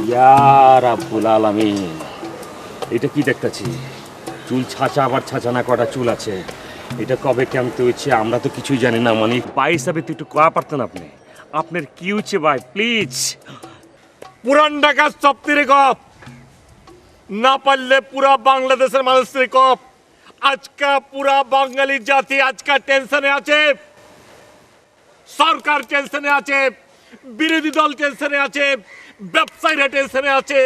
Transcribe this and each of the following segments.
ইয়া রাব্বুল আলামিন, এটা কি দেখতেছি? চুল ছাঁচা, আবার ছাঁচা না কটা চুল আছে। এটা কবে কেমতে হয়েছে আমরা তো কিছুই জানি না। মানে ভাই হিসাবে তো একটু কয়া পারতেন আপনি। আপনার কি হচ্ছে ভাই, প্লিজ? পুরান ঢাকা সপ্তরে কপ না পারলে পুরা বাংলাদেশের মানুষের কপ। আজকা পুরা বাঙালি জাতি আজকা টেনশনে আছে, সরকার টেনশনে আছে, বিরোধী দল টেনশনে আছে, ব্যবসায়ীরা টেনশনে আছে,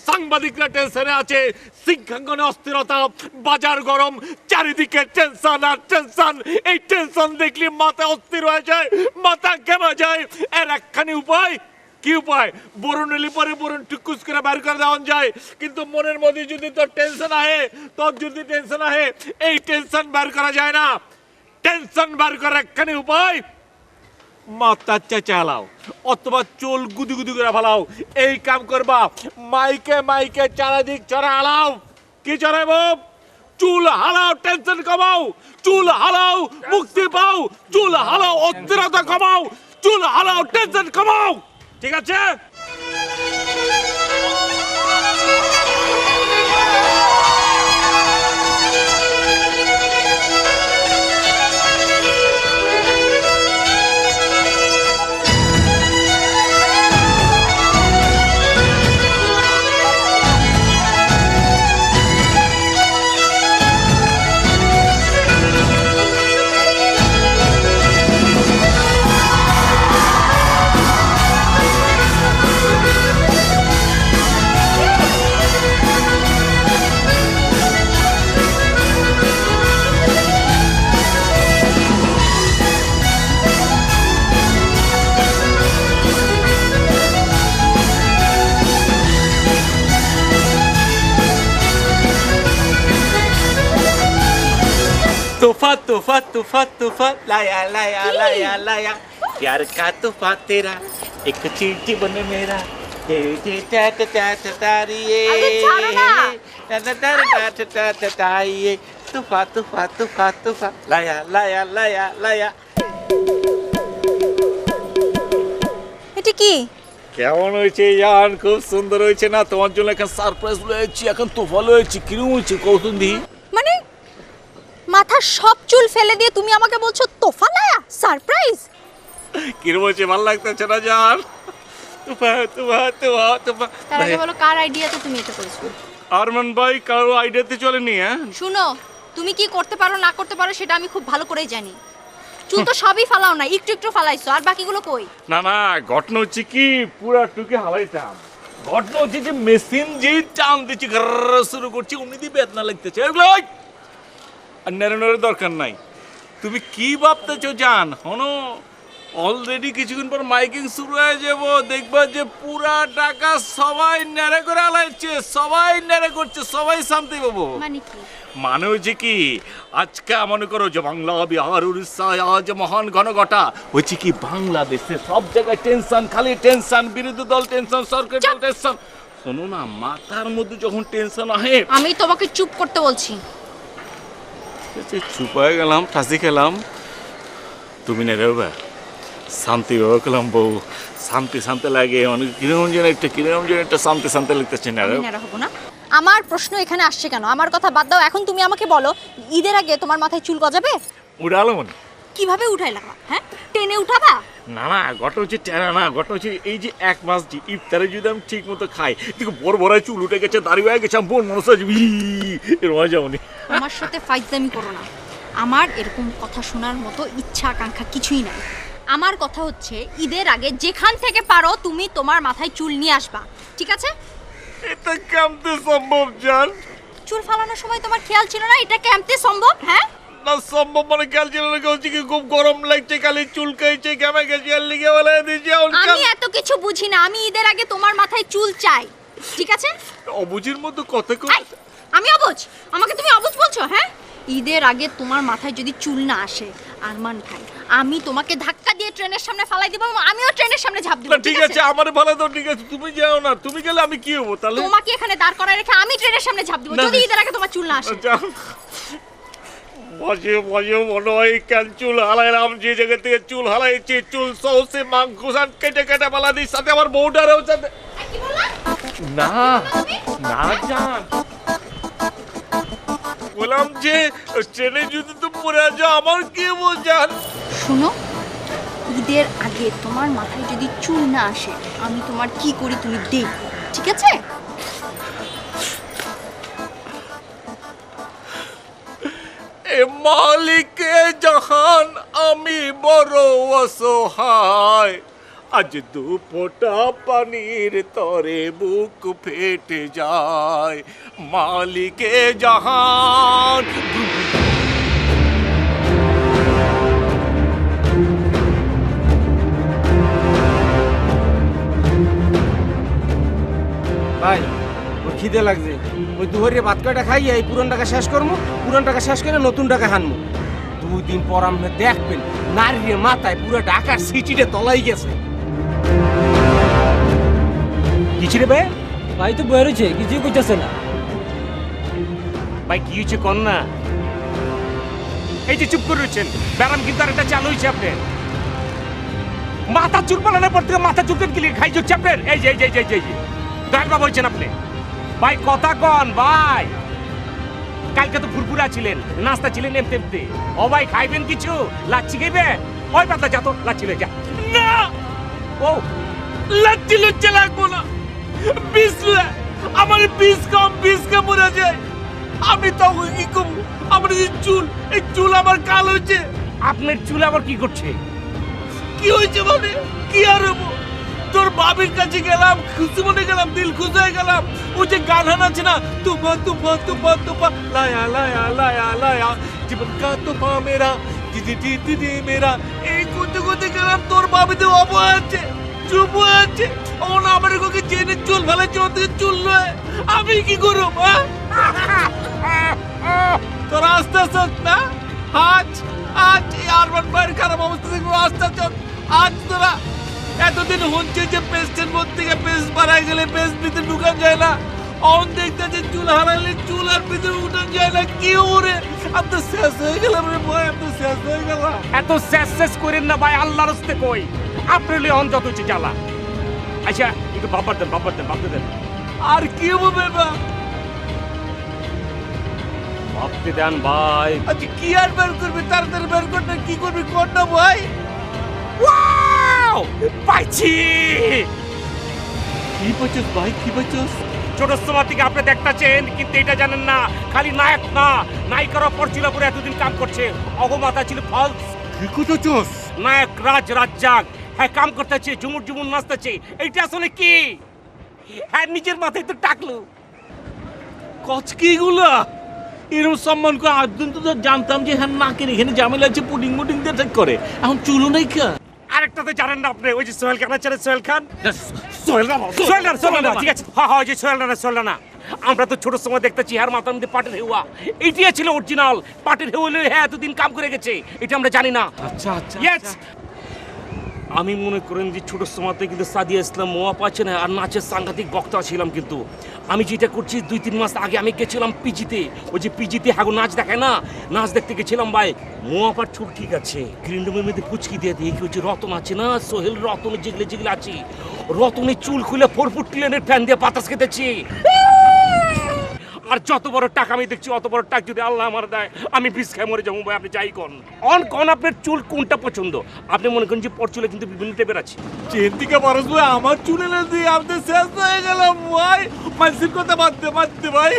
সাংবাদিকরা টেনশনে আছে, শিক্ষাঙ্গনে অস্থিরতা, বাজার গরম, চারিদিকে টেনশন আর টেনশন। এই টেনশন দেখলে মাথা অস্থির হয়ে যায়, মাথা ঘেমে যায়। এর একখানি উপায়, কি উপায়? বরুণ এলি পরে বরুণ টুকুস করে বের করে দেওয়া যায়। কিন্তু মনের মধ্যে যদি তোর টেনশন আহে, এই টেনশন বের করা যায় না। টেনশন বের করার একখানি উপায়, মাথা চেঁচালাও অথবা চুল গুদি গুদি করে ফেলাও। এই কাম করবা, মাইকে চারিদিক চড়া হালাও। কি চড়াইব? চুল হালাও, টেনশন কমাও। চুল হালাও, মুক্তি পাও। চুল হালাও, অস্থিরতা কমাও। চুল হালাও, টেনশন কমাও। ঠিক আছে? तूफा तूफा तूफा तूफा लाया लाया लाया लाया प्यार का तूफा तेरा एक चीज जीवन मेरा तूफा तूफा तूफा तूफा लाया लाया लाया लाया। এটা কি? কেমন হয়েছে ইয়ান? খুব সুন্দর হয়েছে না? তোমার জন্য এখন সারপ্রাইজ লয়েছি, এখন তো ভালো হয়েছে। কিরম হয়েছে কৌতুন দি? মানে মাথার সব চুল ফেলে দিয়ে তুমি আমাকে বলছো তোফা লায়া, সারপ্রাইজ? কিরম হয়েছে? ভালো লাগতেছে না জান? Tuffah Tuffah Tuffah Tuffah. তার আগে বলো কার আইডিয়াতে তুমি এটা করেছো? আরমান ভাই কারো আইডিয়াতে চলেনি। হ্যাঁ শুনো, তুমি কি করতে পারো না করতে পারো সেটা আমি খুব ভালো করেই জানি। চুল তো সবই ফালাও না, একটু একটু ফালাইছো, আর বাকিগুলো কই? না না, ঘটনা হচ্ছে কি, পুরা টুকে হালাইতাম। ঘটনা হচ্ছে যে মেশিন যে টান দিচ্ছি শুরু করছি, উনি দিয়ে বেদনা লাগতেছে। আর নেড়ানোর দরকার নাই। তুমি কি ভাবতেছো জান? হনো অলরেডি কিছুক্ষণ পর মাইকিং শুরু হয়ে যাব, দেখবা যে পুরা ঢাকা সবাই নেড়ে করে হালাইছে, সবাই নেড়ে করছে, সবাই শান্তি পাবো। মানে কি? মানে হচ্ছে কি, আজকে মনে করো যে বাংলা, বিহার, উড়িষ্যা আজ মহান ঘনঘটা হচ্ছে কি, বাংলাদেশে সব জায়গায় টেনশন, খালি টেনশন, বিরোধী দল টেনশন, সরকার দল টেনশন। শোনো না, মাথার মধ্যে যখন টেনশন আহে, আমি তোমাকে চুপ করতে বলছি। চুপ হয়ে গেলাম, ফাঁসি খেলাম। তুমি না রেবা শান্তি হয়ে গেলাম বউ, শান্তি শান্তি লাগে। অনেক কিরকম যেন একটা শান্তি শান্তি লাগতেছে না। হবো না। আমার প্রশ্ন এখানে আসছে কেন? আমার কথা বাদ দাও, এখন তুমি আমাকে বলো ঈদের আগে তোমার মাথায় চুল গজাবে? উড়ালো মনে কিভাবে উঠাই লাগবা? হ্যাঁ, টেনে উঠাবা? না না, ঘটনা হচ্ছে টেনা না, ঘটনা হচ্ছে এই যে এক মাস যে ইফতারে যদি আমি ঠিক মতো খাই, দেখো বড় বড় চুল উঠে গেছে, দাড়ি হয়ে গেছে, বোন মনে হচ্ছে এরকম যাবনি। আমার সাথে ফাইজলামি করো না। আমার এরকম কথা শোনার মতো ইচ্ছা আকাঙ্ক্ষা কিছুই নাই। আমার কথা হচ্ছে ঈদের আগে যেখান থেকে পারো তুমি তোমার মাথায় চুল নিয়ে আসবা, ঠিক আছে? এটা কেমতে সম্ভব জান? চুল ফালানোর সময় তোমার খেয়াল ছিল না এটা কেমতে সম্ভব? হ্যাঁ না সম্ভব, মানে খেয়াল ছিল না। হচ্ছে কি, খুব গরম লাগছে, খালি চুল খাইছে, ঘেমে গেছে, আর লিগে বলে দিয়েছে। আমি এত কিছু বুঝি না, আমি ঈদের আগে তোমার মাথায় চুল চাই, ঠিক আছে? অবুঝির মতো কথা এই, আমি অবুঝ? আমাকে তুমি অবুঝ বলছো? হ্যাঁ, ঈদের আগে তোমার মাথায় যদি চুল না আসে আরমান ভাই, আমি তোমাকে ধাক্কা দিয়ে ট্রেনের সামনে ফালাই দিব, আমিও ট্রেনের সামনে ঝাঁপ দিব। ঠিক আছে, আমারে ভালো তো ঠিক আছে, তুমি যাও না। তুমি গেলে আমি কি হবো তাহলে? তোমাকে এখানে দাঁড় করায় রেখে আমি ট্রেনের সামনে ঝাঁপ দিব যদি ঈদের আগে তোমার চুল না আসে। বসে বসে মনে হয় কেন চুল হালাইলাম, যে জায়গা থেকে চুল হালাইছি, চুল সৌসে মাংস কেটে কেটে পালা দিই, সাথে আমার বউটারও সাথে কি বললা? না না জান, বললাম যে ট্রেনে যদি তো পড়ে যাও আমার কি বোঝান। শোনো, ঈদের আগে তোমার মাথায় যদি চুল না আসে আমি তোমার কি করি তুমি দেখো, ঠিক আছে? এ মালিকে জাহান আমি বড় অসহায়, আজ দু ফোঁটা পানির তরে বুক ফেটে যায়। মালিকে জাহান। ভাই ওর খিদে লাগছে, ওই দুহরে ভাত কয়টা খাইয়া এই পুরান টাকা শেষ করবো, পুরান টাকা শেষ করে নতুন টাকা হানবো। 2 দিন পর আপনি দেখবেন নারীর মাথায় পুরো ঢাকার সিটিতে তলাই গেছে। কিছু রে ভাই? ভাই তো বয়ে রয়েছে, কিছুই করতেছে না। ভাই কি হয়েছে কন না? এই যে চুপ করে রয়েছেন, ব্যারাম কিন্তু আর একটা চালু হয়েছে আপনার। মাথা চুল পালানোর পর থেকে মাথা চুলতেন কি খাই যাচ্ছে আপনার? এই যে এই যে এই যে এই যে দয়াল বাবা হয়েছেন আপনি। ভাই কথা কন ভাই। কালকে তো ফুরফুরা ছিলেন, নাস্তা ছিলেন এমতে এমতে। ও ভাই খাইবেন কিছু? লাচ্ছি খাইবে? ওই পাতা যা তো লাচ্ছি লয়ে যা। না, ও লাচ্ছি লুচ্ছি লাগবো না, বিষ আমার বিষ কা মরে যায়। আমি তখন কি করবো? আমার এই চুল, এই চুল আমার কাল হয়েছে। আপনার চুল আবার কি করছে? কি হয়েছে মানে? কি আর হবো? তোর বাবির কাছে গেলাম, খুশি মনে গেলাম, দিল খুশ হয়ে গেলাম। ও যে গান আছে না, Tuffah Tuffah Tuffah Tuffah Laya Laya Laya Laya, জীবন কা তুফা মেরা দিদি দিদি দিদি মেরা, এই করতে করতে গেলাম। তোর বাবিতে অবয় আছে, চুপ হয়ে আছে। ও না আমার কোকে চেনে চুল ফেলেছে, ওর থেকে চুল নয়। আমি কি করব? তোর আস্তে আস্তে না, আজ আজ এই আরমান ভাইয়ের খারাপ অবস্থা দেখবো। আস্তে আস্তে আজ তোরা এতদিন হচ্ছে যে পেস্টের মধ্যে থেকে পেস্ট বাড়াই গেলে পেস্ট ভিতরে ঢুকান যায় না। অন দেখতে যে চুল হারাইলে চুল আর ভিতরে উঠান যায় না। কি ওরে, আমি তো শেষ হয়ে গেলাম রে ভাই, আমি তো শেষ হয়ে গেলাম। এত শেষ করেন না ভাই, আল্লাহর হস্তে কই। আপনার অন যত হচ্ছে জ্বালা। আচ্ছা একটু বাবার দেন। আর কি হবে বা? ভাবতে দেন ভাই। আচ্ছা কি আর বের করবি? তাড়াতাড়ি বের কর না, কি করবি কর না ভাই। ওয়াও! পাইছি! কি বলছিস ভাই, কি বলছিস? ছোট সময় থেকে আপনি দেখতেছেন, কিন্তু এটা জানেন না খালি নায়ক না, নায়িকার অপর ছিল পরে এতদিন কাম করছে। অগমাতা ছিল ফলস। কি করছিস? নায়ক রাজ্জাক। হ্যাঁ কাম করতেছে, ঝুমুর নাচতেছে। এইটা আসলে কি? হ্যাঁ নিজের মাথায় তো টাকলু। কচকি গুলা এরকম সম্মান করে আজদিন তো জানতাম যে হ্যাঁ নাকের এখানে ঝামেলা আছে, পুডিং মুডিং দিয়ে ঠিক করে। এখন চুলও নাই খা। আরেকটা তো জানেন না আপনি, ওই যে সোহেল খান আছে, সোহেল খান। সোহেল সোহেল ঠিক আছে। হ্যাঁ ওই যে সোহেল না। আমরা তো ছোট সময় দেখতেছি হার মাথার মধ্যে পাটের হেওয়া। এইটা ছিল অরিজিনাল পাটের হেওয়া। হ্যাঁ এতদিন কাম করে গেছে, এটা আমরা জানি না। আচ্ছা আচ্ছা Yes! আমি মনে করেন যে ছোট সময়তে কিন্তু সাদিয়া ইসলাম মোয়া পাচ্ছে না, আর নাচের সাংঘাতিক বক্তা ছিলাম। কিন্তু আমি যেটা করছি 2-3 মাস আগে আমি গেছিলাম পিজিতে। ওই যে পিজিতে হাগো নাচ দেখায় না, নাচ দেখতে গেছিলাম ভাই। মোয়া পার চুল ঠিক আছে, গ্রিন রুমের মধ্যে পুচকি দিয়ে দিয়ে কি হচ্ছে, রতন আছে না, সোহেল রতনের যেগুলো আছে, রতনের চুল খুলে 4 ফুট ক্লিনের ফ্যান দিয়ে বাতাস খেতেছি। আর যত বড় টাকা আমি দেখছি, অত বড় টাকা যদি আল্লাহ আমার দেয়, আমি বিষ খাই মরে যাবো ভাই। আপনি যাই কোন আপনার চুল কোনটা পছন্দ? আপনি মনে করেন যে পর চুলে কিন্তু বিভিন্ন টাইপের আছে। চেন থেকে বরস ভাই আমার চুলে না দিয়ে আমি শেষ হয়ে গেলাম ভাই। মানুষের কথা বাদ দে ভাই।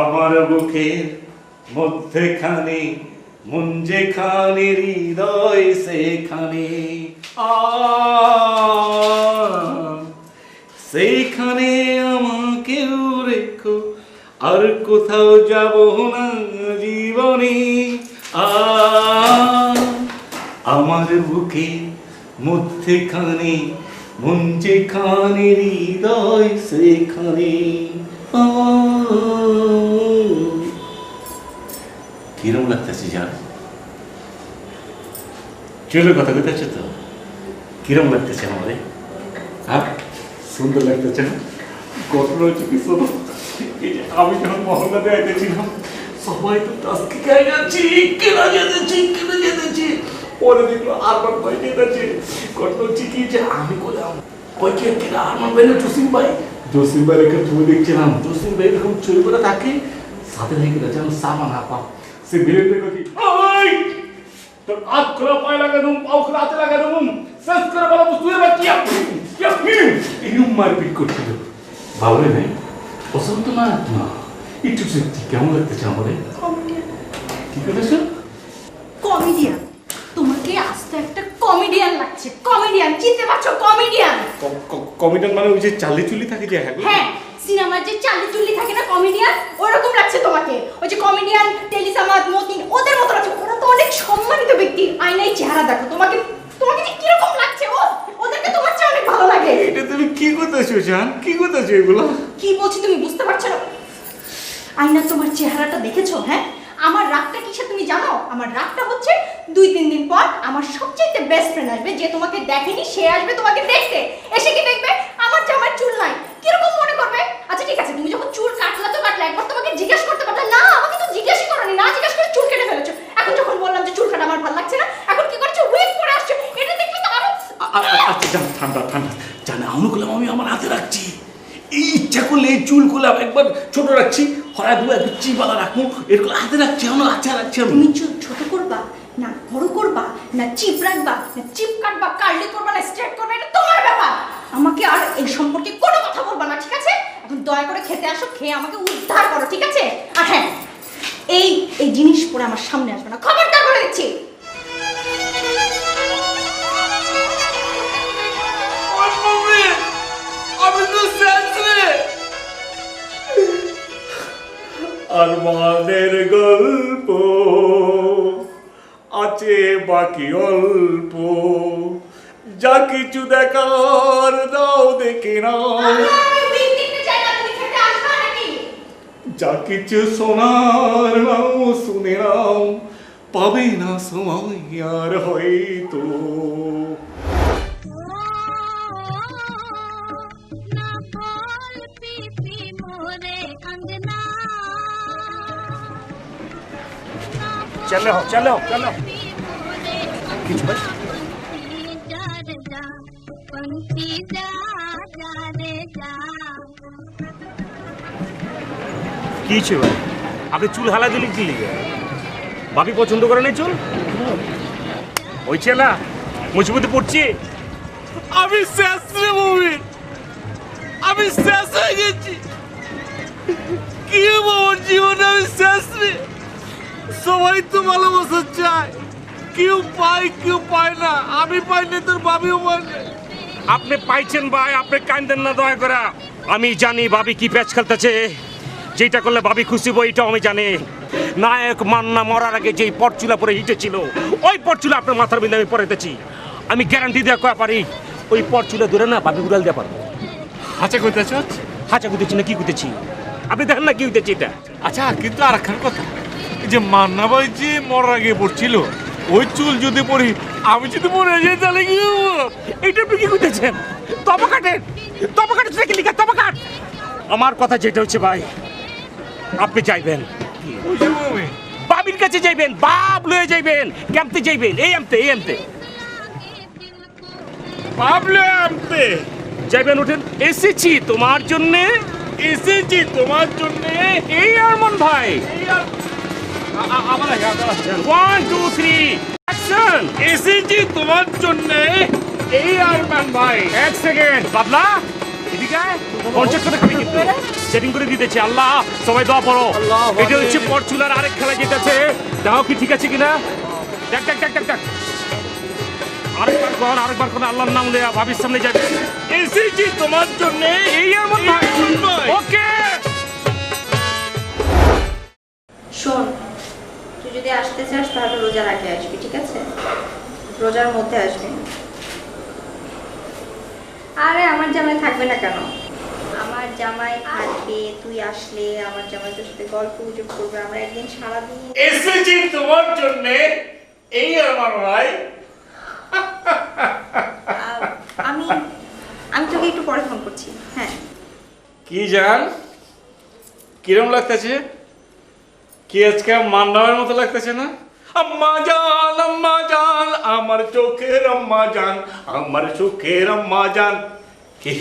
আমার বুকের মধ্যেখানে মন যেখানে হৃদয় সেখানে, সেইখানে আমাকেও রেখো, আর কোথাও যাব না জীবনে। আমার বুকের মধ্যেখানে মন যেখানে হৃদয় সেখানে। কিরম লাগতেছে জান? চুলের কথা কইতেছে তো, কিরম লাগতেছে আমাদের? সুন্দর লাগতেছে না? ঘটনা হচ্ছে কি শোনো, এই যে আমি যখন মহল্লাতে আইতেছিলাম, সবাই তো টাস্কি খাই যাচ্ছি, কেনা যেতেছি। পরে দেখলো আরমান ভাই যেতেছে। ঘটনা হচ্ছে কি যে আমি করলাম, কই কে কেনা আরমান ভাই না জসিম ভাই? জসিম ভাই এরকম ছবি দেখছিলাম, জসিম ভাই এরকম ছবি করে থাকে, সাথে থেকে গেছে যেন সামান আপা। সে ভিড়ে দেখো কি, ওই তোর হাত খোলা পায়ে লাগা দুম, পাও খোলা হাতে লাগা দুম, শেষ করে বলা বস্তু এবার কি এরকম মারপিট করছিল। ভাবলে নাই পছন্দ না না একটু সত্যি কেমন লাগতেছে আমাদের? কি করেছো? কমেডিয়ান, তোমাকে আস্ত একটা কমেডিয়ান লাগছে। কমেডিয়ান, চিনতে পারছো? কমেডিয়ান। কমেডিয়ান মানে ওই যে চালি চুলি থাকে যে? হ্যাঁ, সিনেমার যে চালি চুল্লি থাকে না কমেডিয়ান, ওরকম লাগছে তোমাকে। ওই যে কমেডিয়ান টেলিসামাদ মতিন ওদের মতো লাগছে। ওরা তো অনেক সম্মানিত ব্যক্তি। আয়নায় চেহারা দেখো, তোমাকে তোমাকে যে কিরকম লাগছে, ওদেরকে তোমার চেয়ে অনেক ভালো লাগে। এটা তুমি কি করতেছো জান? কি করতেছো এগুলো? কি বলছি তুমি বুঝতে পারছো না? আয়না তোমার চেহারাটা দেখেছো? হ্যাঁ, আমার রাগটা কিসে তুমি জানো? আমার রাগটা হচ্ছে 2-3 দিন পর আমার সবচেয়ে বেস্ট ফ্রেন্ড আসবে, যে তোমাকে দেখেনি, সে আসবে তোমাকে দেখতে। এসে কি দেখবে আমার জামার চুল নাই, কিরকম মনে করবে? আচ্ছা ঠিক আছে, তুমি যখন চুল কাটলা তো কাটলা, একবার তোমাকে জিজ্ঞেস করতে পারলে না? আমাকে তো জিজ্ঞেসই করনি, না জিজ্ঞেস করে চুল কেটে ফেলেছো। এখন যখন বললাম যে চুল কাটা আমার ভালো লাগছে না, এখন কি করছো? উইক করে আসছো। এটা দেখলে তো আরো আচ্ছা জান, ঠান্ডা ঠান্ডা জানে আমি করলাম, আমি আমার হাতে রাখছি। এই ইচ্ছা করলে এই চুল করলাম একবার ছোট রাখছি, হরা দু একবার চিপালা রাখবো, এরকম হাতে রাখছি, আমার হাতে রাখছি আমি। তুমি চুল ছোট করবা না বড় করবা, না চিপ রাখবা না চিপ কাটবা, কার্লি করবা না স্ট্রেট করবা, এটা তোমার ব্যাপার। আমাকে আর এই সম্পর্কে কোনো কথা বলবা না, ঠিক আছে? এখন দয়া করে খেতে আসো, খেয়ে আমাকে উদ্ধার করো, ঠিক আছে? আর হ্যাঁ, এই এই জিনিস পরে আমার সামনে আসবে না, খবরদার করে দিচ্ছি। আমি তো শেষে আরমানের গল্প আছে বাকি অল্প, যা কিছু দেখার দাও দেখে নাও, যা কিছু শোনার নাও শুনে নাও, পাবে না সময় আর হয়তো। চলো চলো চলো। কিছু ভাই কি ছিল ভাই? আপনি চুল হালা দিলি কি লিগে? ভাবি পছন্দ করে নাই চুল? ওই ছেলা মুসিবতে পড়ছি। আমি শেষ রে মুভি, আমি শেষ হয়ে গেছি। কি আমার জীবনে আমি শেষ রে। সবাই তো ভালোবাসা চায়, কেউ পায় কেউ পায় না। আমি পাইনি, তোর ভাবিও পায় না। আপনি পাইছেন ভাই, আপনি কান্দেন না দয়া করে। আমি জানি ভাবি কি প্যাচ খেলতেছে, যেটা করলে ভাবি খুশি হবো এটাও আমি জানি। নায়ক মান্না মরার আগে যেই পরচুলা পরে হিটেছিল, ওই পরচুলা আপনার মাথার বিন্দু আমি পরেতেছি। আমি গ্যারান্টি দেওয়া কয়া পারি, ওই পরচুলা ধরে না ভাবি উড়াল দেওয়া পারবো। আচ্ছা কইতেছ? হাঁচা গুতেছি না কি গুতেছি, আপনি দেখেন না কি হইতেছি এটা। আচ্ছা কিন্তু আর একখান কথা, এই যে মান্না ভাই যে মরার আগে পড়ছিল, ওই চুল যদি পরি, আমি যদি মরে যাই তাহলে কি হবো? এইটা আপনি কি করতেছেন? তবা কাটেন, তবা কাটেন কি লিখা তবা কাট। আমার কথা যেটা হচ্ছে ভাই, আপনি যাইবেন বাবির কাছে, যাইবেন বাপ লয়ে যাইবেন, কেমতে যাইবেন? এই আমতে এই আমতে ভাবলে আমতে যাইবেন। উঠেন, এসেছি তোমার জন্য, এসেছি তোমার জন্য। এই আরমান ভাই। আমার 1 2 3 অ্যাকশন। এসেছি তোমার জন্য, এই আরমান ভাই। এক সেকেন্ড বাবলা, এদিকে কনসেপ্ট করে খাবি কিন্তু সেটিং করে দিতেছি। আল্লাহ সবাই দোয়া পড়ো। এটা হচ্ছে পরচুলার আরেক খেলা যেতেছে, দাও কি ঠিক আছে কিনা? দেখ দেখ দেখ দেখ দেখ, আরেকবার কোন আল্লাহর নাম লয়া ভাবির সামনে যাবে। এসেছি তোমার জন্য, এই আমার ভাই। ওকে শোন, তুই যদি আসতে চাস তাহলে রোজার আগে আসবি, ঠিক আছে? রোজার মধ্যে আসবি। আরে আমার জামাই থাকবে না কেন? আমার জামাই থাকবে, তুই আসলে আমার জামাই তোর সাথে গল্প গুজব করবে, আমরা একদিন সারাদিন। এসেছি তোমার জন্য, এই আমার ভাই। আমি আমি তোকে একটু পরে ফোন করছি। কি জান কিরম লাগতেছে? কি আজকে মান্নাবের মতো লাগতেছে না? আম্মা জান আমার চোখের আম্মা জান, আমার চোখের আম্মা জান। কি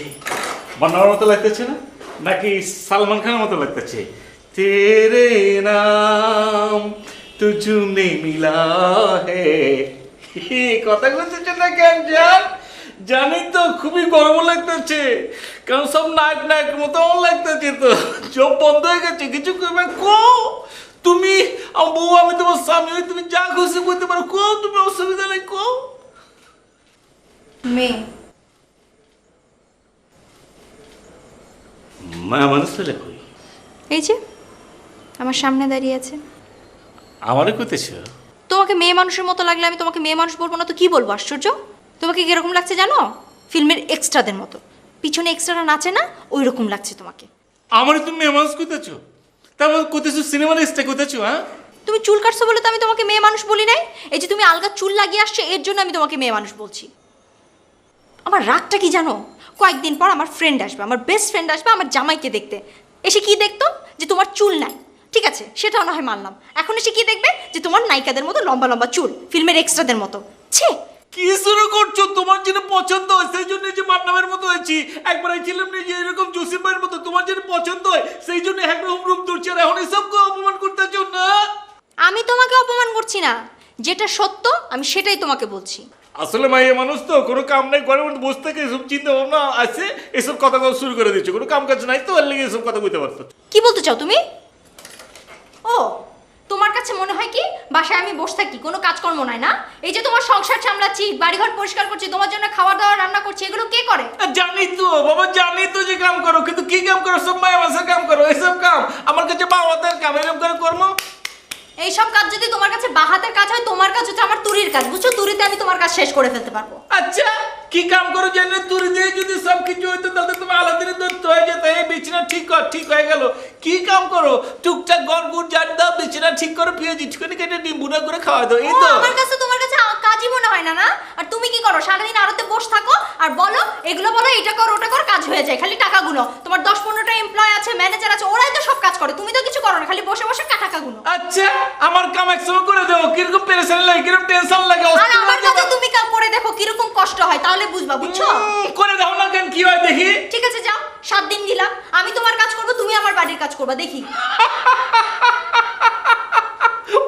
মান্নাবের মতো লাগতেছে না, নাকি সালমান খানের মতো লাগতেছে? তেরে নাম তুজনে মিলা হে। কথা বলতেছে না কেন জান? জানি তো খুবই গরম লাগতেছে, কারণ সব নায়ক নায়কের মতো আমার লাগতেছে। তো চোখ বন্ধ হয়ে গেছে, কিছু করবে কো। তুমি আমার বউ, আমি তোমার স্বামী, তুমি যা খুশি করতে পারো কো, তুমি অসুবিধা নেই কো। মেয়ে মায়া মানুষ পেলে কই? এই যে আমার সামনে দাঁড়িয়ে আছে। আমারে কইতেছ? তোমাকে মেয়ে মানুষের মতো লাগলে আমি তোমাকে মেয়ে মানুষ বলবো না তো কি বলবো? আশ্চর্য! তোমাকে কিরকম লাগছে জানো? ফিল্মের এক্সট্রাদের মতো, পিছনে এক্সট্রারা নাচে না, ওই রকম লাগছে তোমাকে। আমারে তুমি মেয়ে মানুষ কইতেছ? তারপর কইতেছ সিনেমার স্টার কইতেছ? হ্যাঁ, তুমি চুল কাটছো বলে তো আমি তোমাকে মেয়ে মানুষ বলি নাই। এই যে তুমি আলগা চুল লাগিয়ে আসছো, এর জন্য আমি তোমাকে মেয়ে মানুষ বলছি। আমার রাগটা কি জানো? কয়েকদিন পর আমার ফ্রেন্ড আসবে, আমার বেস্ট ফ্রেন্ড আসবে আমার জামাইকে দেখতে। এসে কি দেখতো? যে তোমার চুল নাই। ঠিক আছে, সেটাও না হয় মানলাম। এখন এসে কি দেখবে? যে তোমার নায়িকাদের মতো লম্বা লম্বা চুল, ফিল্মের এক্সট্রাদের মতো। ছে! কি শুরু করছো? তোমার যেন পছন্দ হয় সেই জন্য যে মান্নাবের মতো হয়েছি। একবার ছিলাম না যে এরকম জসিম ভাইয়ের মতো, তোমার যেন পছন্দ হয় সেই জন্য একরকম রূপ ধরছে। আর এখন এসবকে অপমান করতেছ না? আমি তোমাকে অপমান করছি না, যেটা সত্য আমি সেটাই তোমাকে বলছি। আসলে মাইয়া মানুষ তো, কোনো কাম নাই, ঘরের মধ্যে বসে থেকে এসব চিন্তা ভাবনা আছে, এসব কথা কথা শুরু করে দিচ্ছে। কোনো কাম কাজ নাই তো, এর লেগে এসব কথা বলতে পারতো। কি বলতে চাও তুমি? ও, তোমার কাছে মনে হয় কি বাসায় আমি বসে থাকি, কোনো কাজকর্ম নাই না? এই যে তোমার সংসার সামলাচ্ছি, বাড়িঘর পরিষ্কার করছি, তোমার জন্য খাবার দাবার রান্না করছি, এগুলো কে করে? জানি তো বাবা, জানি তো যে কাম করো, কিন্তু কি কাম করো? সব মায়া মানুষের কাম করো। এসব কাম আমার কাছে বাবাদের কাম, এরকম করে কর্ম। এইসব কাজ যদি তোমার কাছে বাহাতের কাজ হয়, তোমার কাজ হচ্ছে আমার তুরির কাজ, বুঝছো? তুরিতে আমি তোমার কাজ শেষ করে ফেলতে পারবো। আচ্ছা, কি কাম করো জানে? তুরি দিয়ে যদি সব কিছু হইতো তাহলে তুমি আলাদিনের দত্ত হয়ে যেত। এই বিছানা ঠিক কর, ঠিক হয়ে গেল। কি কাম করো? টুকটাক গড় গুড় জাট দাও, বিছানা ঠিক করো, পেঁয়াজ চিকনি কেটে ডিম বুনা করে খাওয়া দাও, এই ও, তো। আমার কাছে তোমার কাছে কাজই মনে হয় না, না? আর তুমি কি করো? সারাদিন আড়তে বসে থাকো আর বলো এগুলো বলো, এটা কর ওটা কর, কাজ হয়ে যায়। খালি টাকাগুলো, তোমার 10-15টা এমপ্লয় আছে, ম্যানেজার আছে, ওরাই তো সব কাজ করে, তুমি তো কিছু করো না, খালি বসে বসে টাকাগুলো। আচ্ছা, আমার কাম একসময় করে দেবো, কিরকম পেরেশান লাগে, কিরকম টেনশন লাগে, আর অস্থির আমার লাগে। কাছে তুমি কাম করে দেখো কিরকম কষ্ট হয়, তাহলে বুঝবা, বুঝছো? করে দাও না কেন, কি হয় দেখি? ঠিক আছে, যাও, 7 দিন দিলাম। আমি তোমার কাজ করবো, তুমি আমার বাড়ির কাজ করবা, দেখি।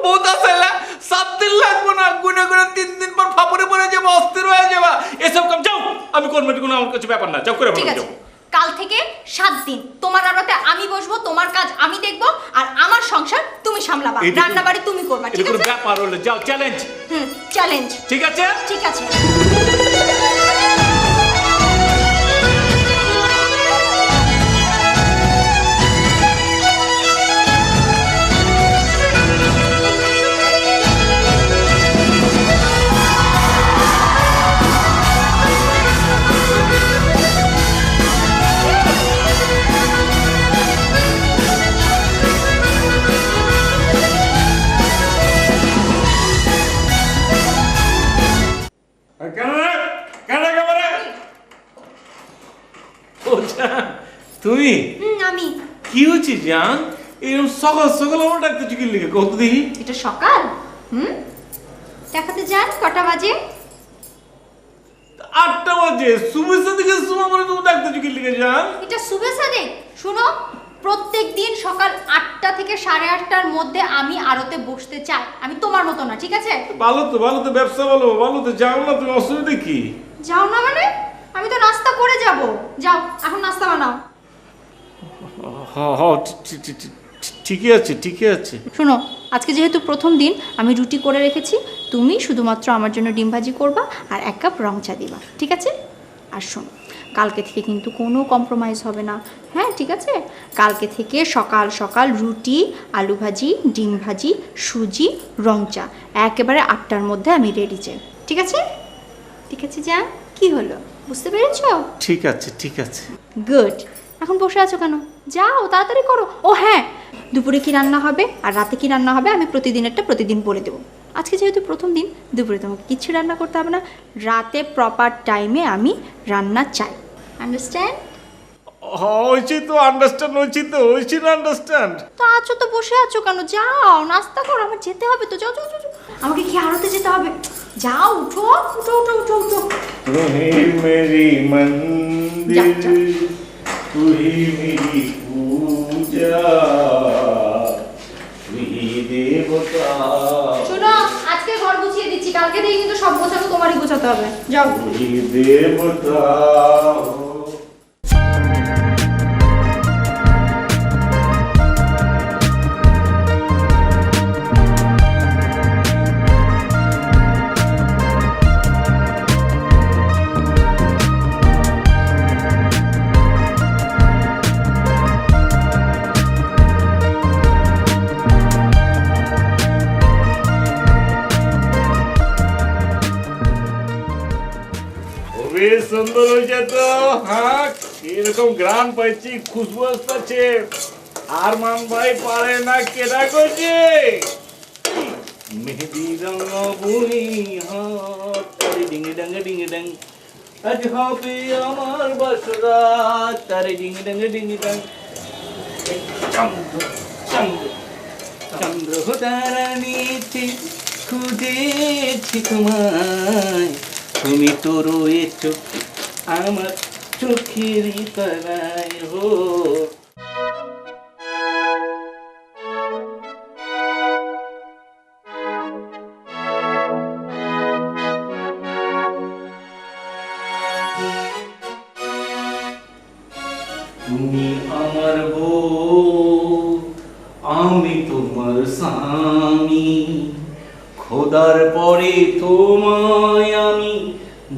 বহুত আসলে 7 দিন লাগবো না, গুনে গুনে 3 দিন পর ফাপড়ে পড়ে যাবো, অস্থির হয়ে যাবা। এসব কাম যাও, আমি করবো, কোনো আমার কাছে ব্যাপার না, যাও করে ঠিক বলো, আছে, যাও। কাল থেকে 7 দিন তোমার আড়তে আমি বসবো, তোমার কাজ আমি দেখবো, আর আমার সংসার তুমি সামলাবা, এটা- রান্না বাড়ি তুমি করবা, এটা ঠিক কোনো আছে? ব্যাপার হলো? যাও, চ্যালেঞ্জ। চ্যালেঞ্জ। ঠিক আছে? ঠিক আছে। কেন রে? কেন একেবারে? ও জান, তুমি আমি। কি হচ্ছে জান? এরকম সকাল সকাল আমার ডাকতে চুকির লিখে কত দেখি। এটা সকাল? দেখাতে যান কটা বাজে? 8টা বাজে। শুভেচ্ছা দিকে আমার তুমি ডাকতে চুকির লিখে জান। এটা শুভেচ্ছা দেখ। শুনো, প্রত্যেক দিন সকাল 8টা থেকে 8:30টার মধ্যে আমি আড়তে বসতে চাই। আমি তোমার মতো না, ঠিক আছে? ভালো তো, ভালো তো, ব্যবসা ভালো, ভালো তো, যাও না তুমি, অসুবিধা কি? যাও না মানে? আমি তো নাস্তা করে যাব। যাও, এখন নাস্তা বানাও। ঠিকই আছে, ঠিকই আছে। শোনো, আজকে যেহেতু প্রথম দিন, আমি রুটি করে রেখেছি, তুমি শুধুমাত্র আমার জন্য ডিম ভাজি করবা আর 1 কাপ রং চা দিবা, ঠিক আছে? আর শোনো, কালকে থেকে কিন্তু কোনো কম্প্রোমাইজ হবে না, হ্যাঁ? ঠিক আছে? কালকে থেকে সকাল সকাল রুটি, আলু ভাজি, ডিম ভাজি, সুজি, রং চা, একেবারে 8টার মধ্যে আমি রেডি চাই, ঠিক আছে? ঠিক আছে, যা। কি হলো, বুঝতে পেরেছো? ঠিক আছে, ঠিক আছে। গুড। এখন বসে আছো কেন? যাও, তাড়াতাড়ি করো। ও হ্যাঁ, দুপুরে কি রান্না হবে আর রাতে কি রান্না হবে আমি প্রতিদিনেরটা প্রতিদিন বলে দেবো। আজকে যেহেতু প্রথম দিন, দুপুরে তোমাকে কিচ্ছু রান্না করতে হবে না, রাতে প্রপার টাইমে আমি রান্না চাই। আন্ডারস্ট্যান্ড? হয়েছি তো আন্ডারস্ট্যান্ড, হয়েছি না আন্ডারস্ট্যান্ড। তো আছো তো বসে আছো কেন? যাও নাস্তা করো, আমার যেতে হবে তো। যাও যাও যাও যাও। আমাকে কি আড়তে যেতে হবে? যাও উঠো উঠো উঠো উঠো উঠো। তুহি মেরি মন্দির, তুহি মেরি পূজা, তুহি দেবতা, শোনো, আজকে ঘর গুছিয়ে দিচ্ছি, কালকে থেকে কিন্তু সব গোছানো তোমারই গোছাতে হবে। যাও। তুহি দেবতা। খুবই সুন্দর হয়েছে তো। হ্যাঁ, এরকম গ্রাম পাইছি, খুশবু আসছে। আর মান ভাই পারে না, কেডা করছে মেহেদি রঙ বুনি হাত, তারে ডিঙ্গে ডাঙ্গে ডিঙ্গে ডাং, আজ হবে আমার বাসরা, তারে ডিঙ্গে ডাঙ্গে ডিঙ্গে ডাং। চন্দ্র চন্দ্র চন্দ্র তারানিতে খুঁজেছি তোমায়, তুমি তো রয়েছ আমার চোখের তারায়। হো তুমি আমার বউ, আমি তোমার স্বামী, খোদার পরে তোমায় আমি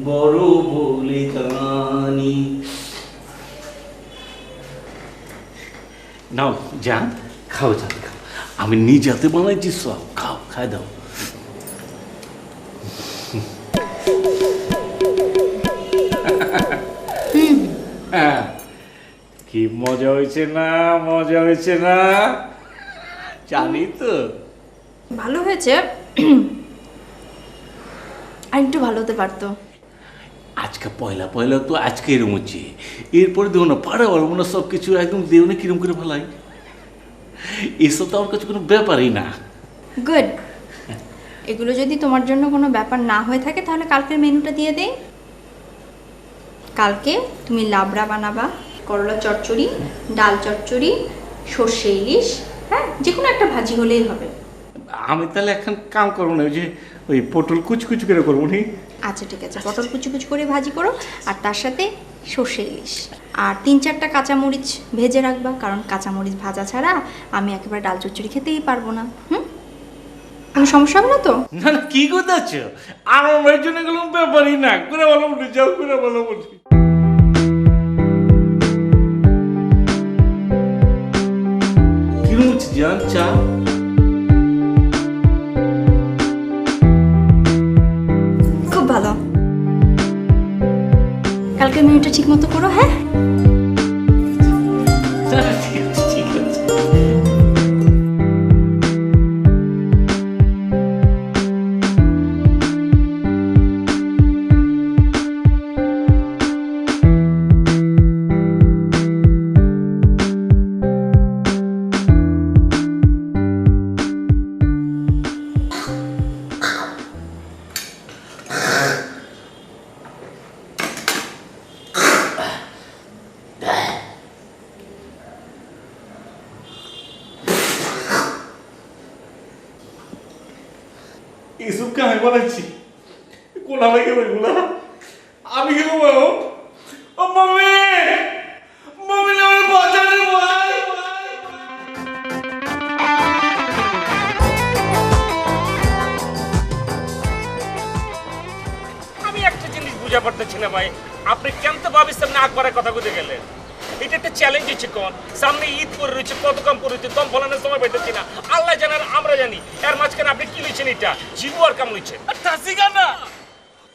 বড় বলে জানি। নাও যান, খাও যান, খাও, আমি নিজে হাতে বানাইছি সব, খাও, খাই দাও। হ্যাঁ, কি মজা হয়েছে না, মজা হয়েছে না, জানি তো। ভালো হয়েছে, আর একটু ভালো হতে পারতো। আজকে পয়লা পয়লা তো আজকে এরম হচ্ছে, এরপরে দেবো না, পাড়া পারবো না, সব কিছু একদম দেবো না, কিরম করে ভালাই, এসব তো আমার কাছে কোনো ব্যাপারই না। গুড। এগুলো যদি তোমার জন্য কোনো ব্যাপার না হয়ে থাকে তাহলে কালকের মেনুটা দিয়ে দেই। কালকে তুমি লাবড়া বানাবা, করলা চচ্চড়ি, ডাল চচ্চড়ি, সর্ষে ইলিশ, হ্যাঁ, যে কোনো একটা ভাজি হলেই হবে। আমি তাহলে এখন কাম করবো না, ওই যে ওই পটল কুচকুচ করে করবো নি। আচ্ছা ঠিক আছে, পটল কুচি কুচি করে ভাজি করো, আর তার সাথে সর্ষে ইলিশ, আর 3-4টা কাঁচামরিচ ভেজে রাখবা, কারণ কাঁচামরিচ ভাজা ছাড়া আমি একেবারে ডাল চচ্চড়ি খেতেই পারবো না। কোনো সমস্যা হবে না তো? না না, কি কথা আছে, আমার জন্য এগুলো ব্যাপারই না, করে বলো বলি, যাও করে বলো বলি। কিরম হচ্ছে জান চা? খুব ভালো। কালকে মেনুটা ঠিক মতো করো, হ্যাঁ? ঠিক আছে, ঠিক আছে। এসব কে আমি বানাচ্ছি, কোন আমি কে বইগুলা, আমি কে বলবো? ও মামি, মামি না, আমার বাঁচাতে ভাই। আমি একটা জিনিস বুঝা পারতেছি না ভাই, আপনি কেন তো ভাবিস সামনে আকবরের কথা বলতে গেলেন? এটা একটা চ্যালেঞ্জ হচ্ছে, কোন সামনে ঈদ পরে রয়েছে, কত কম পরে রয়েছে, দম ফলানোর সময় পাইতেছি না, আল্লাহ জানার আমরা জানি। এর মাঝখানে আপনি কি লইছেন? এটা জীবু আর কাম লইছেন। না,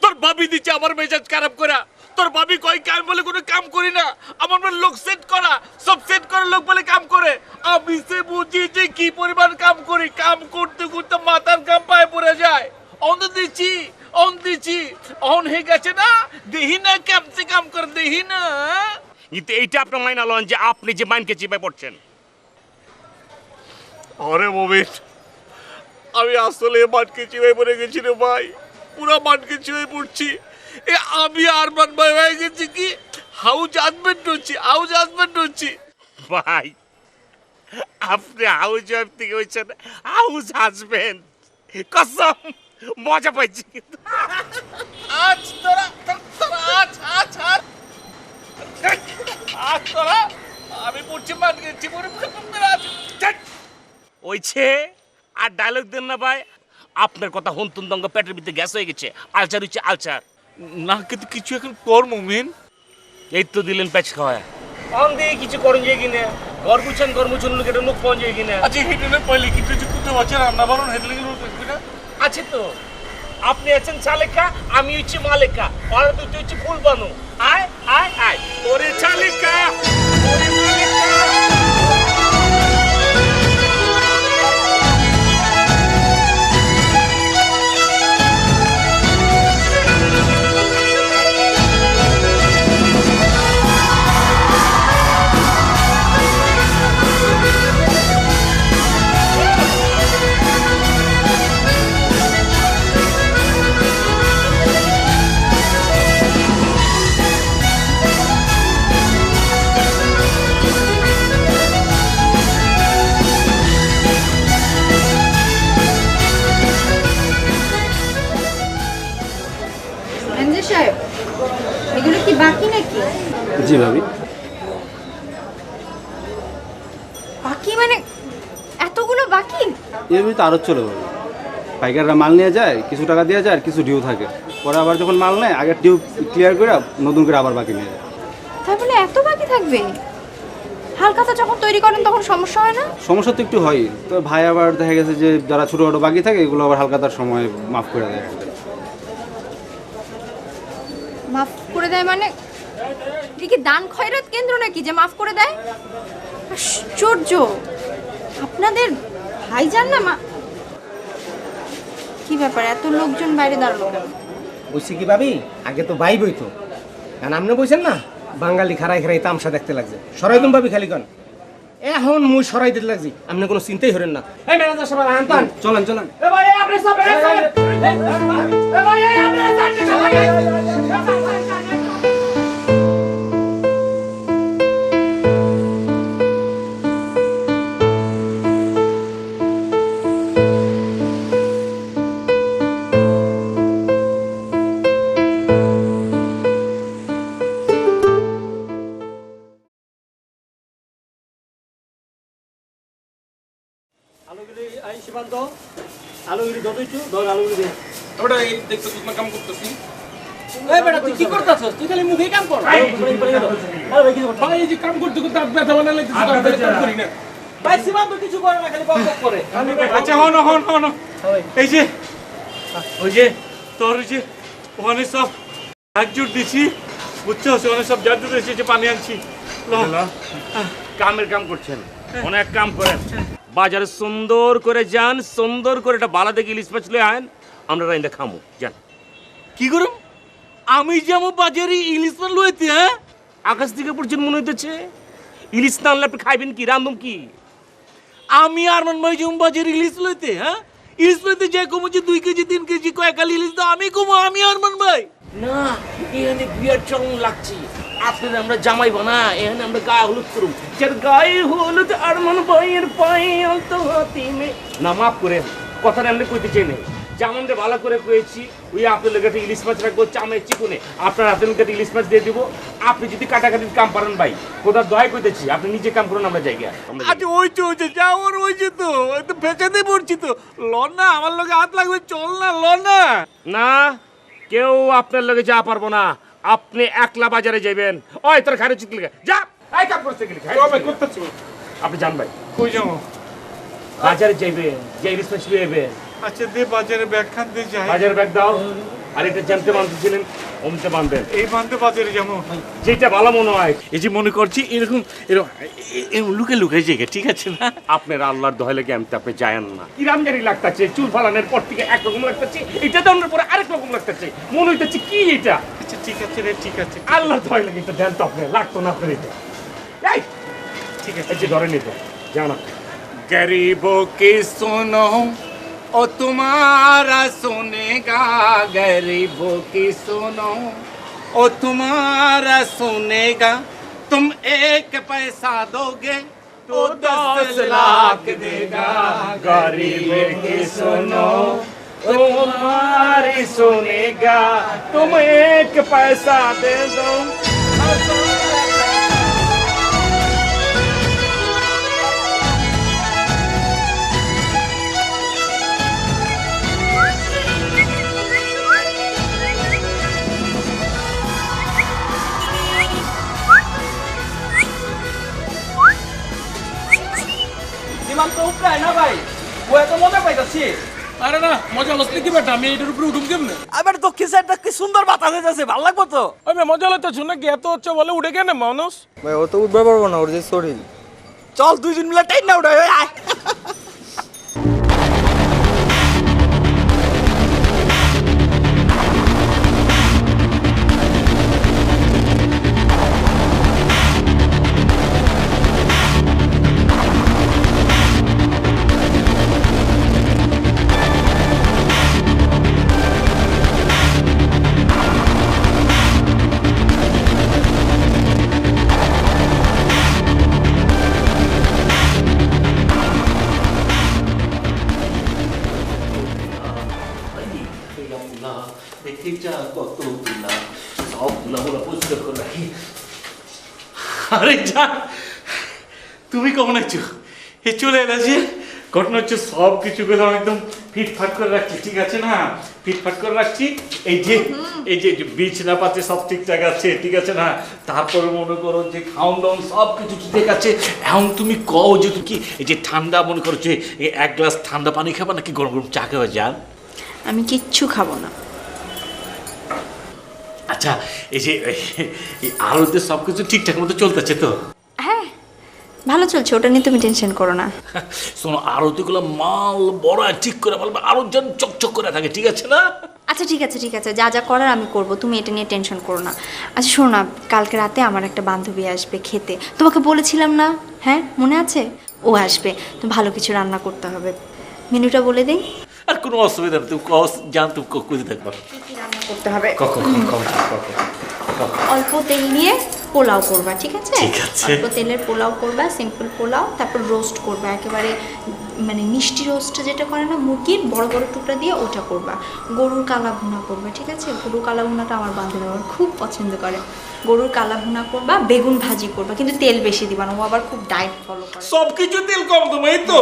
তোর ভাবি দিচ্ছে আমার মেজাজ খারাপ করা। তোর ভাবি কয় কাম বলে কোনো কাম করি না, আমার বলে লোক সেট করা, সব সেট করে লোক বলে কাম করে। আমি সে বুঝি যে কি পরিমাণ কাম করি, কাম করতে করতে মাথার কাম পায়ে পড়ে যায়। অন দিচ্ছি অন হয়ে গেছে না, দেহি না কেমন কাম করে, দেহি না। কিন্তু এইটা আপনার মাইনা লন যে আপনি যে মাইনকে চিপায় পড়ছেন। আরে মোমিন, আমি আসলে মাঠকে চিবাই পড়ে গেছি রে ভাই, পুরো মাঠকে চিবাই পড়ছি। আমি আরমান ভাই হয়ে গেছি কি হাউস হাজবেন্ড হচ্ছি ভাই আপনি হাউস ওয়াইফ থেকে হয়েছেন হাউস হাজবেন্ড, কসম মজা পাইছি কিন্তু। আজ তোরা আমি পড়ছি মাঠকে চিবরে ওইছে আর ডায়লগ দেন না ভাই, আপনার কথা হন্তুন দঙ্গ পেটের ভিতরে গ্যাস হয়ে গেছে, আলচার হচ্ছে আলচার। না কিন্তু কিছু এখন কর মোমিন। এই তো দিলেন প্যাচ খাওয়া অন দিয়ে কিছু করেন যে কিনা গর্মুছন লোক এটা লোক পাওয়া যায় কিনা। আচ্ছা হেডেলে পয়লে কিছু যে কুতে বাচ্চা রান্না বারণ হেডলে না আছে তো, আপনি আছেন চালেকা, আমি হচ্ছে মালেকা, ওরা দুটো হচ্ছে ফুল বানু। আয় আয় আয় ওরে চালেকা ওরে মালেকা। ম্যানেজার সাহেব, এগুলো কি বাকি নাকি? জি ভাবি। বাকি মানে এতগুলো বাকি? এভাবে তো আরও চলে যাবে। পাইকাররা মাল নিয়ে যায়, কিছু টাকা দিয়ে যায় আর কিছু ডিউ থাকে, পরে আবার যখন মাল নেয় আগের ডিউ ক্লিয়ার করে নতুন করে আবার বাকি নিয়ে যায়। তাই বলে এত বাকি থাকবে? হালখাতা যখন তৈরি করেন তখন সমস্যা হয় না? সমস্যা তো একটু হয়, তো ভাই আবার দেখা গেছে যে যারা ছোটোখাটো বাকি থাকে এগুলো আবার হালকাতার সময় মাফ করে দেয়। মাফ করে দেয় মানে কি কি দান খয়রাত কেন্দ্র নাকি যে মাফ করে দেয়? আশ্চর্য, আপনাদের ভাইজান না মা। কি ব্যাপার এত লোকজন বাইরে দাঁড়ালো কেন? বলছি কি ভাবি, আগে তো ভাই বইতো, কারণ আপনি বলছেন না বাঙালি খারাই খারাই তামসা দেখতে লাগছে, সরাই তুমি ভাবি খালি কন। এখন মুই সরাই দিতে লাগছি, আপনি কোনো চিন্তাই করেন না। এই ম্যানেজার সাহেব আনতান, চলেন চলেন। এ ভাই আপনি সব এ ভাই আপনি আলুগুলি আই সীমান্ত আলুগুলি যতইছু ধর আলুগুলি দে। ওটা এই দেখতে তোমার কাম করতেছি। এই বেটা তুই কি করতাছস? তুই খালি মুখেই কাম কর। আরে ভাই কিছু কর। ভাই এই যে কাম করতে করতে আর ব্যথা বানালে কিছু কাম করি না। ভাই সীমান্ত কিছু করে না, খালি বক বক করে। আচ্ছা হন এই যে ওই যে তোর যে ওখানে সব একজোট দিছি, বুঝছো, ওখানে সব জাদু দিয়েছি, যে পানি আনছি। কামের কাম করছেন, অনেক কাম করেন, বাজারে সুন্দর করে যান, সুন্দর করে এটা বালা দেখে ইলিশ মাছ লয়ে আন, আমরা রাইন্দা খামু যান। কি করুম? আমি যেমন বাজারে ইলিশ মাছ লইতে, হ্যাঁ আকাশ থেকে পড়ছেন মনে হইতেছে, ইলিশ না আনলে আপনি খাইবেন কি, রান্ধুম কি? আমি আরমান ভাই যেমন বাজারে ইলিশ লইতে, হ্যাঁ ইলিশ লইতে যে কমু যে 2 কেজি 3 কেজি কয়েকাল ইলিশ দাও, আমি কমু, আমি আরমান ভাই। না এখানে বিয়ার চং লাগছি, আপনার আমরা জামাইব না, এখানে আমরা গায়ে হলুদ করুম, যার গায়ে হলুদ আরমান ভাইয়ের পায়ে আলতো হাতি মে। না মাফ করে কথাটা আমরা কইতে চাই নাই, যেমন ভালো করে কয়েছি, ওই আপনার লেগে ইলিশ মাছ রাখবো চামে চিকুনে, আপনার হাতের মুখে ইলিশ মাছ দিয়ে দিব। আপনি যদি কাটাকাটির কাম পারেন ভাই, কোথাও দয়া কইতেছি, আপনি নিজে কাম করুন, আমরা জায়গা। আচ্ছা ওই যে যাওয়ার ওই যে তো ফেঁচাতে পড়ছি তো, লন না আমার লগে হাত লাগবে, চল না, লন না। না কেউ আপনার লগে যা পারবো না, আপনি একলা বাজারে যাবেন। ওই তোর খারে চিকলে যা, এই কাপ করতে গেলি কবে করতেছি? আপনি যান ভাই, কই যাবো? বাজারে যাইবেন, যে ইলিশ মাছ লইবেন। আচ্ছা দে বাজারে ব্যাখ্যান দিয়ে যাই। বাজার ব্যাগ দাও, আর এটা যেমতে বাঁধতেছিলেন অমতে বাঁধবেন, এই বান্ধে বাজারে যেমন যেটা ভালো মনে হয়। এই যে মনে করছি এরকম এরকম লুকে লুকে জায়গা, ঠিক আছে না? আপনার আল্লাহর দোহাই লাগে আমি আপনি যায়েন না। কিরাম জানি লাগতেছে, চুল ফালানোর পর থেকে একরকম লাগতেছে, এটা দানোর পরে আরেক রকম লাগতেছে, মনে হইতেছে কি এটা। আচ্ছা ঠিক আছে রে, ঠিক আছে, আল্লাহর দোহাই লাগে এটা দেন তো, আপনি লাগতো না আপনার এটা। এই ঠিক আছে। এই যে ধরে নিতে জানা। गरीबों की सुनो ओ तुम्हारा सुनेगा, गरीबों की सुनो ओ तुम्हारा सुनेगा, तुम एक पैसा दोगे तो 10 लाख देगा, गरीब की सुनो तुम्हारी सुनेगा, तुम एक पैसा दे दो। বিমান তো উঠবে না ভাই, ও এত মজা পাইতাছি। আরে না, মজা লসলি কি বেটা, আমি এটার উপরে উঠুম কেমনে? আবার দক্ষিণ সাইডটা কি সুন্দর বাতাস হইতাছে, ভালো লাগবো তো। ওই মজা লাগতেছ নাকি? এত হচ্ছে বলে উঠে কেন মানুষ? ভাই ও তো উঠবে পারবো না, ওর যে শরীর। চল দুইজন মিলে টাইম না উঠাই, আয়। দেখে যা কতগুলা, সবগুলা ওরা পরিষ্কার করে রাখি। আরে যা, তুমি কখন আছো? এ চলে এলা যে ঘটনা হচ্ছে, সব কিছু গুলো একদম ফিটফাট করে রাখছি, ঠিক আছে না? ফিটফাট করে রাখছি। এই যে বিছনা পাতে সব ঠিকঠাক আছে, ঠিক আছে না? তারপরে মনে করো যে খাওন দাওন সব কিছু ঠিক আছে। এখন তুমি কও যে তুমি কি এই যে ঠান্ডা মনে করো যে এক গ্লাস ঠান্ডা পানি খাবা নাকি গরম গরম চা খাবা? যান, আমি কিচ্ছু খাবো না। আচ্ছা এই যে এই আলোতে সব কিছু ঠিকঠাক মতো চলতেছে তো? হ্যাঁ ভালো চলছে, ওটা নিয়ে তুমি টেনশন করো না। শোনো, আরতিগুলো মাল বড় ঠিক করে বলবে, আরো যেন চকচক করে থাকে, ঠিক আছে না? আচ্ছা ঠিক আছে ঠিক আছে, যা যা করার আমি করব, তুমি এটা নিয়ে টেনশন করো না। আচ্ছা শোনো না, কালকে রাতে আমার একটা বান্ধবী আসবে খেতে, তোমাকে বলেছিলাম না? হ্যাঁ মনে আছে? ও আসবে, তো ভালো কিছু রান্না করতে হবে। মেনুটা বলে দেই। আর কোনো অসুবিধা নেই, তুমি কস জান, তুমি কুদি থাকবা। কি কি রান্না করতে হবে? কখন অল্প তেল নিয়ে পোলাও করবা, ঠিক আছে? ঠিক আছে। অল্প তেলের পোলাও করবা, সিম্পল পোলাও, তারপর রোস্ট করবা, একেবারে মানে মিষ্টি রোস্ট যেটা করে না মুরগির, বড় বড় টুকরা দিয়ে ওটা করবা। গরুর কালা ভুনা করবা, ঠিক আছে? গরুর কালা ভুনাটা আমার বান্ধবী আমার খুব পছন্দ করে। গরুর কালা ভুনা করবা, বেগুন ভাজি করবা, কিন্তু তেল বেশি দিবা না, ও আবার খুব ডায়েট ফলো করে। সবকিছু তেল কম তোমার, এই তো?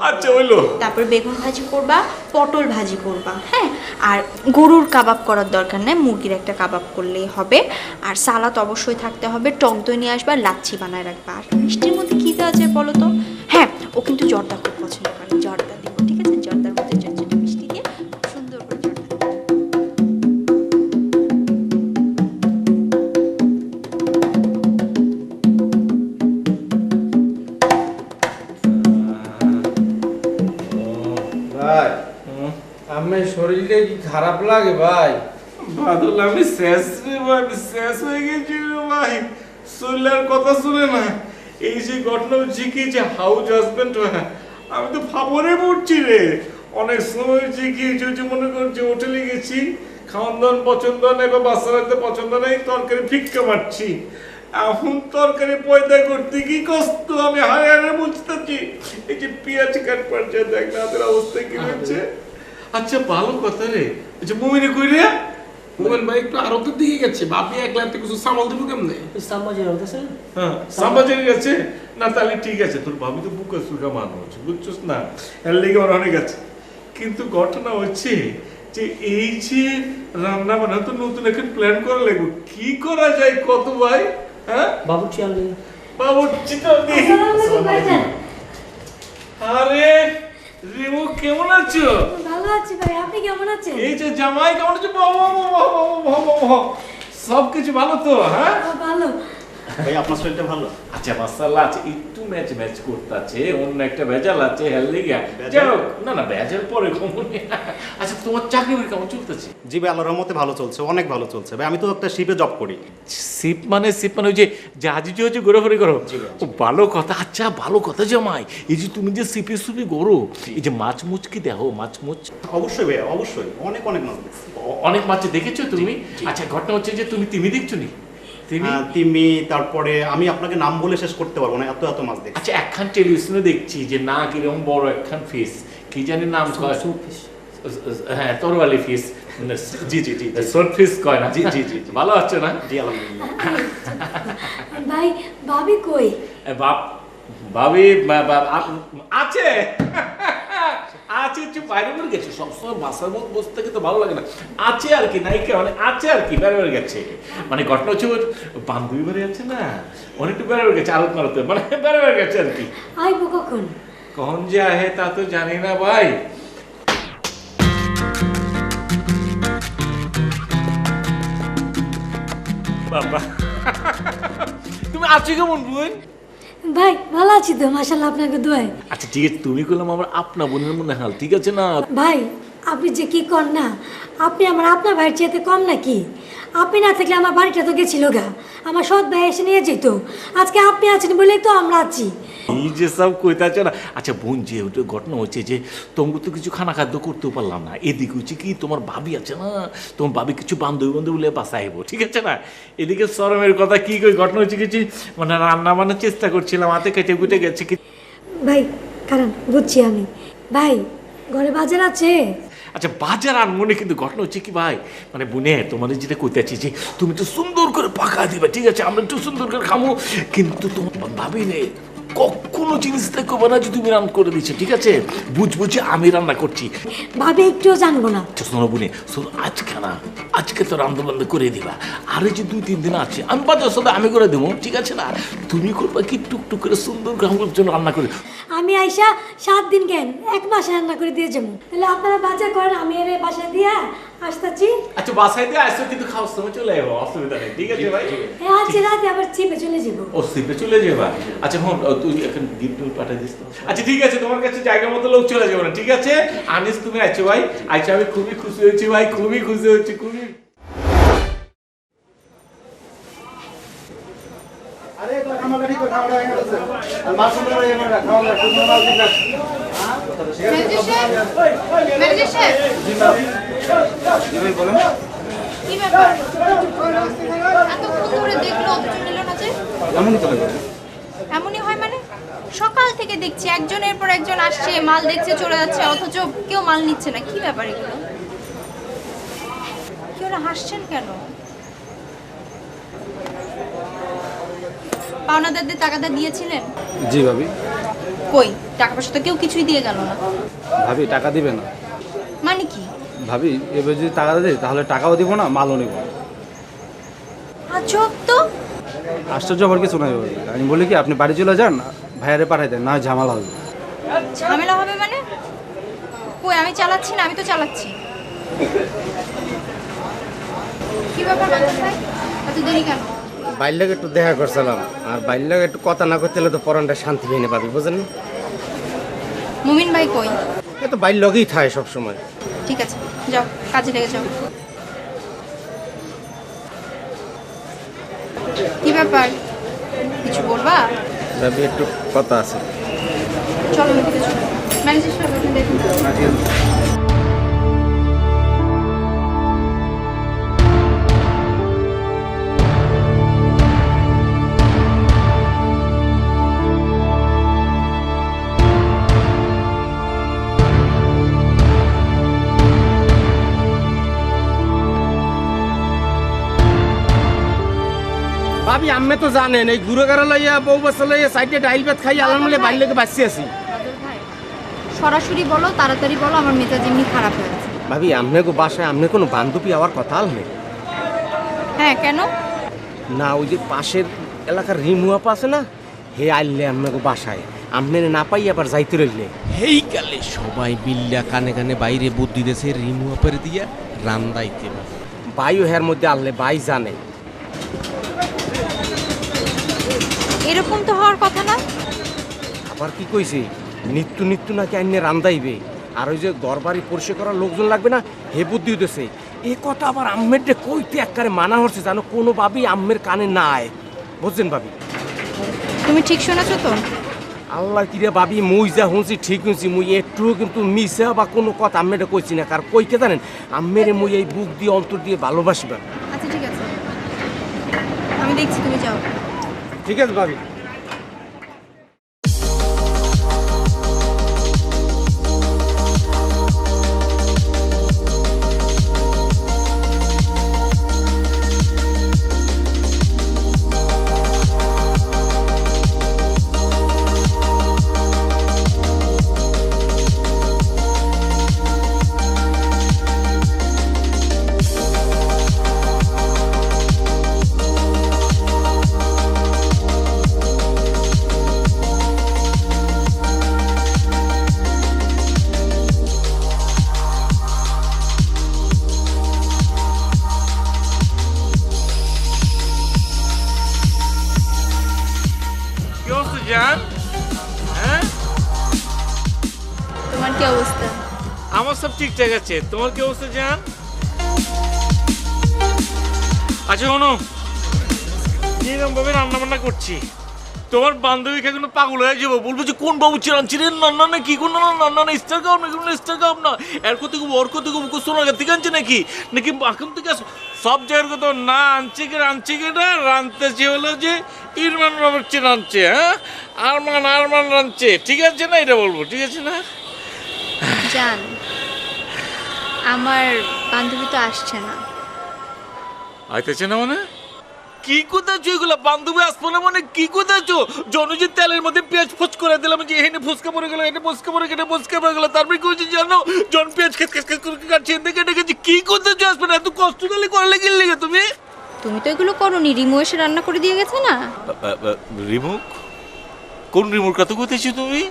আচ্ছা হইলো। তারপর বেগুন ভাজি করবা, পটল ভাজি করবা, হ্যাঁ? আর গরুর কাবাব করার দরকার নেই, মুরগির একটা কাবাব করলেই হবে। আর সালাদ অবশ্যই থাকতে হবে, টক দই নিয়ে আসবা, লাচ্ছি বানায় রাখবা। আর মিষ্টির মধ্যে কী দেওয়া যায় বলো তো? হ্যাঁ ও কিন্তু জর্দা খুব পছন্দ করে, জর্দা দিব, ঠিক আছে? জর্দার মধ্যে ছোট ছোট মিষ্টি দিয়ে খুব সুন্দর করে জর্দা দিবো। ভাই আমার শরীরটা কি খারাপ লাগে ভাই? বাদল, আমি শেষ রে ভাই, আমি শেষ হয়ে গেছি রে ভাই। শরীরের কথা শুনে না, এই যে ঘটনা হচ্ছে কি যে হাউস হাজবেন্ড, আমি তো ফাবরে পড়ছি রে। অনেক সময় হচ্ছে কি যে মনে করছি হোটেলে গেছি, খাওয়ান দাওয়ান পছন্দ নেই বা বাচ্চারা পছন্দ নেই, তরকারি ফিক্কা মারছি। এখন তরকারি পয়দা করতে কি কষ্ট, আমি হারে হারে বুঝতেছি। এই যে পেঁয়াজ কাট পারছে, দেখ না ওদের অবস্থা কি হচ্ছে। আচ্ছা ভালো কথা রে, আচ্ছা মুমিনে কই রে? মোবাইল ভাই একটু আরতের দিকে গেছে, ভাবি একলাতে কিছু সামাল দিব কেমনে? হ্যাঁ সাম্বাজারি গেছে না, তাহলে ঠিক আছে। তোর ভাবি তো বুকা সুকা মানুষ, বুঝছিস না? এর লেগে আমার অনেক আছে। কিন্তু ঘটনা হচ্ছে যে এই যে রান্না বান্না তো নতুন এখন প্ল্যান করা লাগবে। কি করা যায় কত ভাই? হ্যাঁ বাবুর্চি আনলে। বাবুর্চি তো নেই। আরে রিমু কেমন আছো? ভালো আছি ভাই, আপনি কেমন আছেন? এই যে জামাই কেমন আছো? সব কিছু ভালো তো? হ্যাঁ ভালো। ভাই আপনার শরীরটা ভালো? আচ্ছা মাসাল্লাহ আছে, একটু ম্যাচ করতেছে, অন্য একটা ভেজাল আছে হেলদি গিয়া যাও। না না ভেজাল পরে কমনি। আচ্ছা তোমার চাকরি কেমন চলতেছে? জি ভাই, আল্লাহর রহমতে ভালো চলছে, অনেক ভালো চলছে ভাই। আমি তো একটা শিপে জব করি। শিপ মানে ওই যে জাহাজে যে ঘোরাঘুরি করো? ও ভালো কথা। আচ্ছা ভালো কথা জামাই, এই যে তুমি যে শিপে সুপি ঘোরো, এই যে মাছ মুছ কি দেখো? মাছ মুছ অবশ্যই ভাই, অবশ্যই অনেক অনেক মাছ দেখছি। অনেক মাছ দেখেছো তুমি? আচ্ছা ঘটনা হচ্ছে যে তুমি দেখছো নি? তিমি, তারপরে আমি আপনাকে নাম বলে শেষ করতে পারবো না, এত এত মাছ দেখছি। আচ্ছা একখান টেলিভিশনে দেখছি যে না কিরকম বড় একখান ফিস, কি জানি নাম কয়? হ্যাঁ তরোয়ালি ফিস। জি জি জি শর্ট ফিস কয় না? জি জি জি ভালো আছে না? জি আলহামদুলিল্লাহ। ভাই ভাবি কই? ভাবি আছে আছে, একটু বাইরে বের গেছে। সবসময় বাসার মধ্যে বসে থেকে তো ভালো লাগে না। আছে আর কি, নাই মানে আছে আর কি, বেড়ে গেছে। মানে ঘটনা হচ্ছে ওর বান্ধবী বাড়ি আছে না, অনেকটু বেড়ে গেছে, আলোত মারতে মানে বেড়ে গেছে আর কি। আইবো কখন? কখন যে আহে তা তো জানি না ভাই। বাবা তুমি আছো কেমন বোন? ভাই ভালো আছি তো, মাশাআল্লাহ আপনাকে দোয়ায়। আচ্ছা ঠিক আছে, তুমি করলাম আমার আপনা বোনের মনে হাল, ঠিক আছে না? ভাই আপনি যে কি কর না, আপনি আমার আপনার ভাইয়ের চেয়ে কম নাকি? আপনি না থাকলে আমার বাড়িটা তো গেছিল গা, আমার সৎ ভাই এসে নিয়ে যেত। আজকে আপনি আছেন বলেই তো আমরা আছি। এই যে সব কইতাছ না। আচ্ছা বোন, যে ওটা ঘটনা হচ্ছে যে তোমাকে তো কিছু খানা খাদ্য করতেও পারলাম না। এদিকে হচ্ছে কি তোমার ভাবি আছে না, তোমার ভাবি কিছু বান্ধবী বলে বাসাইবো, ঠিক আছে না? এদিকে শরমের কথা কি কই, ঘটনা হচ্ছে কিছু মানে রান্না বান্নার চেষ্টা করছিলাম, হাতে কেটে কুটে গেছে কি। ভাই কারণ বুঝছি আমি। ভাই ঘরে বাজার আছে? আচ্ছা বাজার আর মনে, কিন্তু ঘটনা হচ্ছে কি ভাই, মানে বোনে তোমাদের যেটা কইতেছি যে তুমি তো সুন্দর করে পাকা দিবে, ঠিক আছে? আমরা একটু সুন্দর করে খামো, কিন্তু তোমার ভাবি নে কখনো জিনিস দেখবো না যে তুমি রান্না করে দিচ্ছ, ঠিক আছে? বুঝবো যে আমি রান্না করছি। ভাবি একটুও জানবো না। শোনো বোনে, শোনো আজকে না, আজকে তো রান্না বান্না করে দিবা, আর এই যে 2-3 দিন আছে আমি বাজার সাথে আমি করে দেবো, ঠিক আছে না? তুমি করবা কি টুকটুক করে সুন্দর করে আমার জন্য রান্না করে। আমি আইসা 7 দিন কেন 1 মাসে রান্না করে দিয়ে যাবো। তাহলে আপনারা বাজার করেন, আমি এর বাসায় দিয়া আসতেছি। আচ্ছা বাসায় দিয়ে আসছো কিন্তু খাওয়ার সময় চলে যাবো, অসুবিধা নেই, ঠিক আছে ভাই? হ্যাঁ আজকে রাতে আবার চিপে চলে যাবো। ও শিপে চলে যাবা? আচ্ছা হন তুই এখন গিফট পাঠিয়ে দিস তো। আচ্ছা ঠিক আছে, তোমার কাছে জায়গা মতো লোক চলে যাবে না, ঠিক আছে? আনিস তুমি আছো ভাই? আচ্ছা আমি খুবই খুশি হয়েছি ভাই, খুবই খুশি হয়েছি, খুবই। আরে খাওয়া ঠিক খাওয়া হয়ে গেছে। আর মাছ সুন্দর হয়ে গেছে, খাওয়া সুন্দর মাছ দিন। ম্যানেজার সাহেব, জি ভাই বলেন। কি ব্যাপার? এতক্ষণ ধরে দেখলো অথচ নিল না যে? এমনই তো লাগে। এমনই হয় মানে? সকাল থেকে দেখছি একজনের পর একজন আসছে, মাল দেখছে চলে যাচ্ছে, অথচ কেউ মাল নিচ্ছে না। কি ব্যাপার এগুলো? কি ওরা হাসছেন কেন? পাওনাদারদের টাকাটা দিয়েছিলেন? জি ভাবি। কই টাকা পয়সা তো কেউ কিছুই দিয়ে গেল না। ভাবি টাকা দিবে না। মানে কি? ভাবি এবার যদি টাকা দেয় তাহলে টাকাও দিব না, মালও নিব না। আজব তো। আশ্চর্য হওয়ার কিছু নাই ভাবি। আমি বলি কি আপনি বাড়ি চলে যান, ভাইয়ারে পাঠাই দেন, না ঝামেলা হবে। ঝামেলা হবে মানে? কই আমি চালাচ্ছি না, আমি তো চালাচ্ছি। কি ব্যাপার ম্যানেজার ভাই, এত দেরি কেন? বাইর লোক একটু দেখা করছিলাম, আর বাইর লোক একটু কথা না করতে হলে তো পরানটা শান্তি পেয়ে পাবি, বুঝেন? মুমিন ভাই কই? এ তো বাইর লগেই থাকে সবসময়। ঠিক আছে যাও, কাজে লেগে যাও। কি ব্যাপার, কিছু বলবা? ভাবি একটু কথা আছে। চলো এদিকে চলো। ম্যানেজার সাহেব আপনি দেখুন। ভাবি আমি তো জানেন এই ঘুরে গাড়া লইয়া বউ বাচ্চা লইয়া সাইডে ডাইল ভাত খাই আলহামদুলিল্লাহ বাইর লোকে বাঁচি আছি। সরাসরি বলো, তাড়াতাড়ি বলো, আমার মেজাজ এমনি খারাপ হয়ে গেছে। ভাবি আপনাকে বাসায় আপনি কোনো বান্ধবী আওয়ার কথা আলনে? হ্যাঁ কেন? না ওই যে পাশের এলাকার রিমু আপা আছে না, হে আইলে আপনাকে বাসায় আপনি না পাই আবার যাইতে রইলে হেইকালে সবাই মিল্লা কানে কানে বাইরে বুদ্ধি দেশে রিমু আপের দিয়া রান্দাইতে বাইও হের মধ্যে আনলে বাই জানে এরকম তো হওয়ার কথা না। আবার কি কইছে নিত্য নিত্য নাকি আইনে রান্দাইবে আর ওই যে দরবারি পরিষ্কার করার লোকজন লাগবে না হে বুদ্ধি হইতেছে এই কথা আবার আম্মের যে কইতে একবারে মানা হচ্ছে জানো কোনো ভাবি আম্মের কানে না আয় বুঝছেন ভাবি তুমি ঠিক শুনেছো তো? আল্লাহ কিরে ভাবি মুই যা শুনছি ঠিক শুনছি মুই একটু কিন্তু মিশা বা কোনো কথা আম্মেটা কইছি না কারণ কইকে জানেন আম্মের মুই এই বুক দিয়ে অন্তর দিয়ে ভালোবাসি ভাবি। আচ্ছা ঠিক আছে, আমি দেখছি, তুমি যাও। ঠিক আছে ভাবি। কি অবস্থা জান? হ্যাঁ, তোমার কি অবস্থা? আমার সব ঠিকঠাক আছে, তোমার কি অবস্থা জান? আচ্ছা শোনো, যেরকম ভাবে রান্না বান্না করছি তোমার বান্ধবী কোনো পাগল হয়ে যাবো, বলবো যে কোন বাবু চিরানছি রে না না কি কোন না স্টার কাপ না কোনো স্টার কাপ না এর কত ওর কত সোনার থেকে আনছে নাকি নাকি এখন থেকে সব জায়গার কত না আনছে কি না রানতেছে হলো যে ইরমান রবার্টস রানছে, হ্যাঁ আরমান রানছে, ঠিক আছে না এটা বলবো, ঠিক আছে না? জান, আমার বান্ধবী তো আসছে না। আইতেছে না মানে কি কোথাছো এগুলো? বান্ধবী আসবো না মানে কি কোথাছো? জনজিৎ তেলের মধ্যে পেঁয়াজ ফোচ করে দিলাম যে এখানে ফুচকা পড়ে গেল, এখানে ফুচকা পড়ে গেলে ফুচকা পড়ে গেল, তারপরে কি হচ্ছে জানো? জন পেঁয়াজ খেত করে কাটছে দেখে ডেকেছি, কি কোথাছো আসবে না? এত কষ্ট করলে কি লেগে তুমি? তুমি তো এগুলো করোনি, রিমু এসে রান্না করে দিয়ে গেছে না। রিমুক? কোন রিমুর কথা কোথাছো তুমি?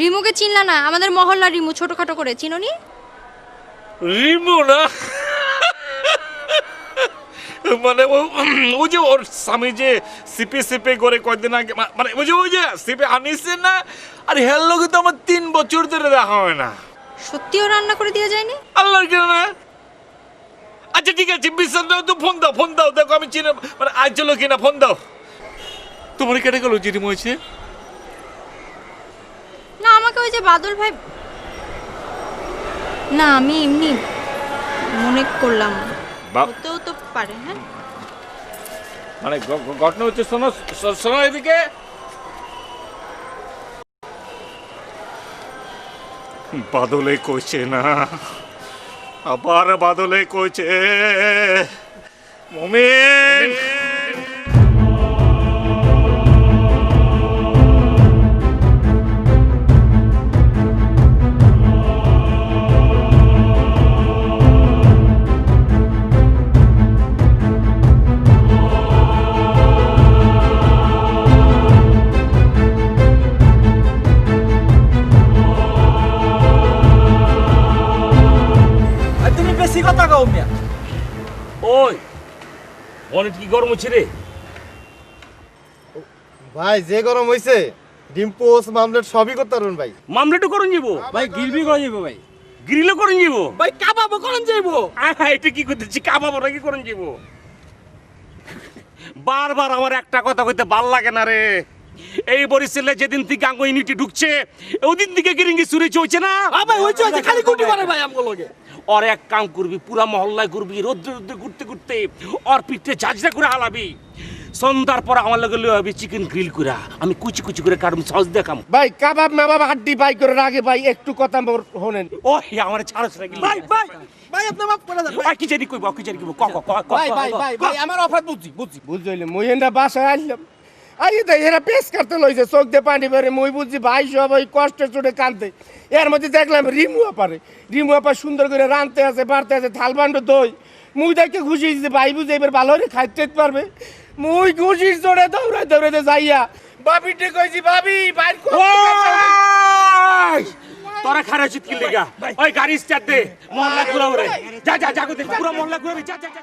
রিমুকে চিনলা না? আমাদের মহল্লা রিমু, ছোটখাটো করে চিনোনি? রিমু না মানে ওই যে ওর স্বামী যে সিপে করে কয়েকদিন আগে মানে ওই যে সিপে আনিছে না, আর হের লোকে তো আমার 3 বছর ধরে দেখা হয় না। সত্যিও রান্না করে দিয়ে যায়নি? আল্লাহর কেন না? আচ্ছা ঠিক আছে, বিশ্বাস দাও তো, ফোন দাও দেখো আমি চিনি মানে আজ চলো কিনা, ফোন দাও। তোমার কেটে গেল জিরিম হয়েছে না, আমাকে ওই যে বাদল ভাই, না আমি এমনি মনে করলাম, হতেও তো পারে। হ্যাঁ মানে ঘটনা হচ্ছে, শোনো এদিকে, বাদলে কইছে না, আবার বাদলে কইছে মুমিন তুমি বেশি কথা কও মিয়া। ওই অনেক কি গরম হচ্ছে রে ভাই? যে গরম হইছে ডিম পোস্ট মামলেট সবই করতে পারবেন ভাই। মামলেটও করুন যাবো ভাই গিলবি করে যাবো ভাই। গ্রিলও করুন যাবো ভাই কাবাবও করেন যাইবো। এটা কি করতেছি, কাবাবো নাকি করুন যাবো? বারবার আমার একটা কথা কইতে ভাল লাগে না রে। এই বরিশালে যেদিন থেকে আঙ্গ ইউনিটি ঢুকছে ওদিন থেকে গিরিঙ্গি চুরি চলছে না ভাই হইছে হইছে খালি গুটি মারে ভাই আমগো লগে। और एक काम करबी पूरा मोहल्लाয় ঘুরবি রোদ্র রোদ্র ঘুরতে ঘুরতে और পিঠে ঝাঁঝরা করে হালাবি সন্ধ্যার পর আমার লগে লই হবে চিকেন গ্রিল করে আমি কুচি কুচি করে কাটুম সস দেখাম ভাই কাবাব মাবাব হাড্ডি বাই করে রাগে ভাই একটু কথা শোনেন ওই আমার ছাড়ছ না ভাই ভাই ভাই আপনি মাফ করে দেন ওই কি জানি কইব কি জানি কইব ক ক ক ভাই ভাই ভাই ভাই আমার অফার বুঝইলে মই হেন্দা বাসা আইলাম আই তো এরা পেশ করতে লইছে চোখ দিয়ে পানি বেরে মই বুঝছি ভাই সব ওই কষ্টে চোটে কাঁদতে এর মধ্যে দেখলাম রিমু আপা সুন্দর করে রাঁধতে আছে বাড়তে আছে থাল বান্ড দই মুই দেখে খুশি হয়েছে ভাই বুঝে এবার ভালো করে খাইতে পারবে মুই খুশির চোটে দৌড়াইতে যাইয়া বাবিটে কইছি ভাবি বাইর তোরা খারাপ উচিত কি লিগা ওই গাড়ি স্টার্ট দে মহল্লা ঘুরাও রে যা যা যা দেখ পুরো মহল্লা ঘুরাবি যা যা যা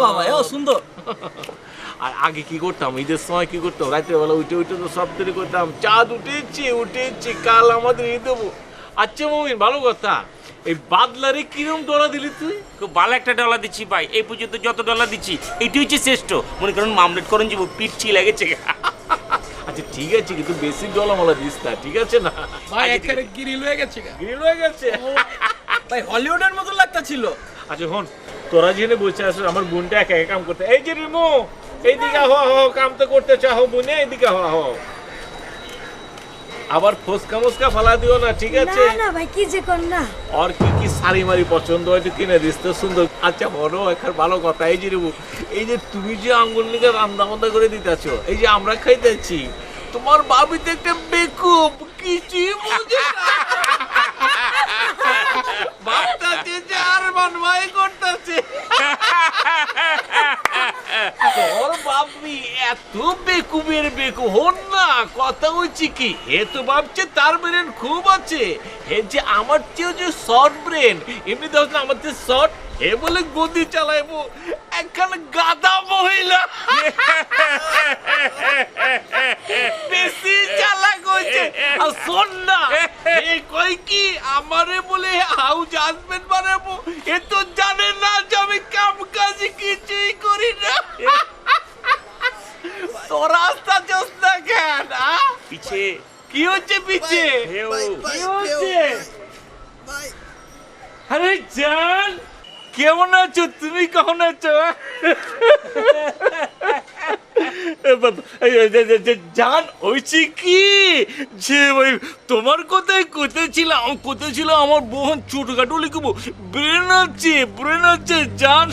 বাবা এও সুন্দর। আর আগে কি করতাম, ঈদের সময় কি করতাম, রাতের বেলা উঠে উঠে তো সব তৈরি করতাম, চাঁদ উঠেছে কাল আমাদের ঈদ দেবো। আচ্ছা মমিন, ভালো কথা, এই বাদলারে কিরম ডলা দিলি তুই? খুব ভালো একটা ডলার দিচ্ছি ভাই, এই পর্যন্ত যত ডলার দিচ্ছি এটি হচ্ছে শ্রেষ্ঠ। মনে করেন মামলেট করেন যাব পিঠছি লেগেছে। আচ্ছা ঠিক আছে, কিন্তু বেশি ডলা মালা দিস না, ঠিক আছে না? ভাই এখানে গ্রিল হয়ে গেছে। গ্রিল হয়ে গেছে ভাই হলিউডের মতো লাগতাছিল। আচ্ছা হন, তোরা জেনে বসে আসো, আমার বোনটা একা একা কাম করতে। এই যে রিমু, এইদিকে হো হো, কাম তো করতে চাও বোনে, এইদিকে হো হো। আবার ফসকা মস্কা ফালা দিও না, ঠিক আছে? না না ভাই, কি যে কর না। আর কি কি শাড়ি মারি পছন্দ হয় তো কিনে দিস তো সুন্দর। আচ্ছা বড় এখন ভালো কথা, এই যে রিমু, এই যে তুমি যে আঙ্গুল নিকে রান্না বান্না করে দিতেছো, এই যে আমরা খাইতেছি, তোমার বাবিতে একটা বেকুব কিছুই বুঝে না। ভাবতাছে যে আর মানবাই করতেছে। তোর বাবি এত বেকুবের বেকু হন না, কথা হচ্ছে কি, এ তো ভাবছে তার ব্রেন খুব আছে, এ যে আমার চেয়েও যে শর্ট ব্রেন, এমনি ধর না আমার চেয়ে শর্ট, এ বলে গদি চালাইবো একখান গাদা মহিলা। বেশি চালাক হয়েছে। আর শোন না, এ কই কি আমারে বলে হাউস হাজবেন্ড বানাবো, এ তো জানে না যে আমি কাম কাজ কিছুই করি না। তো রাস্তা চোস না কেন? পিছে কি হচ্ছে পিছে? হেও কি হচ্ছে? আরে জান, কেমন আছো তুমি? কেমন আছো? জান হয়েছে কি যে ওই তোমার কথাই কোথায় আমার বোন ছোটখাটো লিখবো, ব্রেন আছে জান।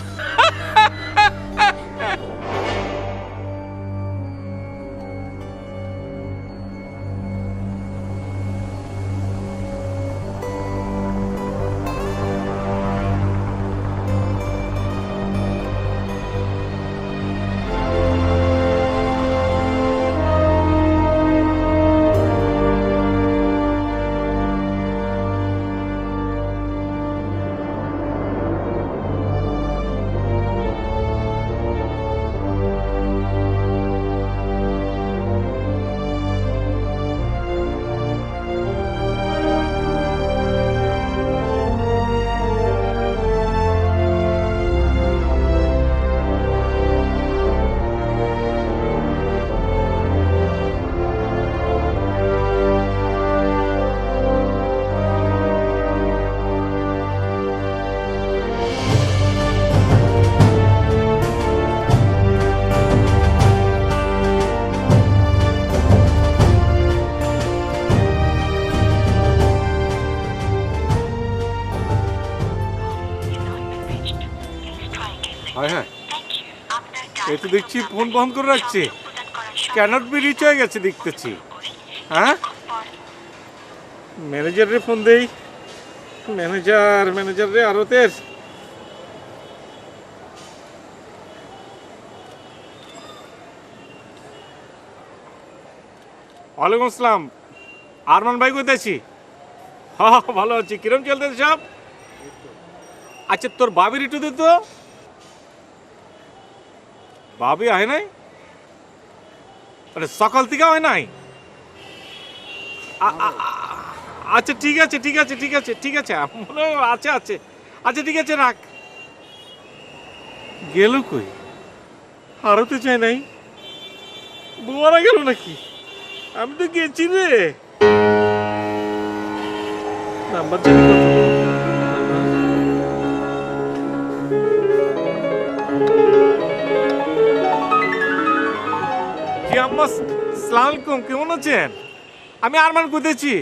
এই তো দেখছি ফোন বন্ধ করে রাখছে, ক্যানট বি রিচ হয়ে গেছে দেখতেছি। হ্যাঁ, ম্যানেজারে ফোন দেই। ম্যানেজার রে আরতের। ওয়ালাইকুম আসসালাম, আরমান ভাই কোথায় আছি? হ্যাঁ ভালো আছি, কিরম চলতেছে সব? আচ্ছা তোর বাবির একটু দে তো। বাবি আয় নাই? আরে সকাল থেকে হয় নাই? আচ্ছা ঠিক আছে মনে হয় আছে। আচ্ছা ঠিক আছে রাখ। গেল কই? হারাতে চাই নাই, বুয়ারা গেল নাকি? আমি তো গেছি রে। নাম্বার জানি কত? জি আম্মা, সালাম আলাইকুম, কেমন আছেন? আমি আরমান কইতেছি।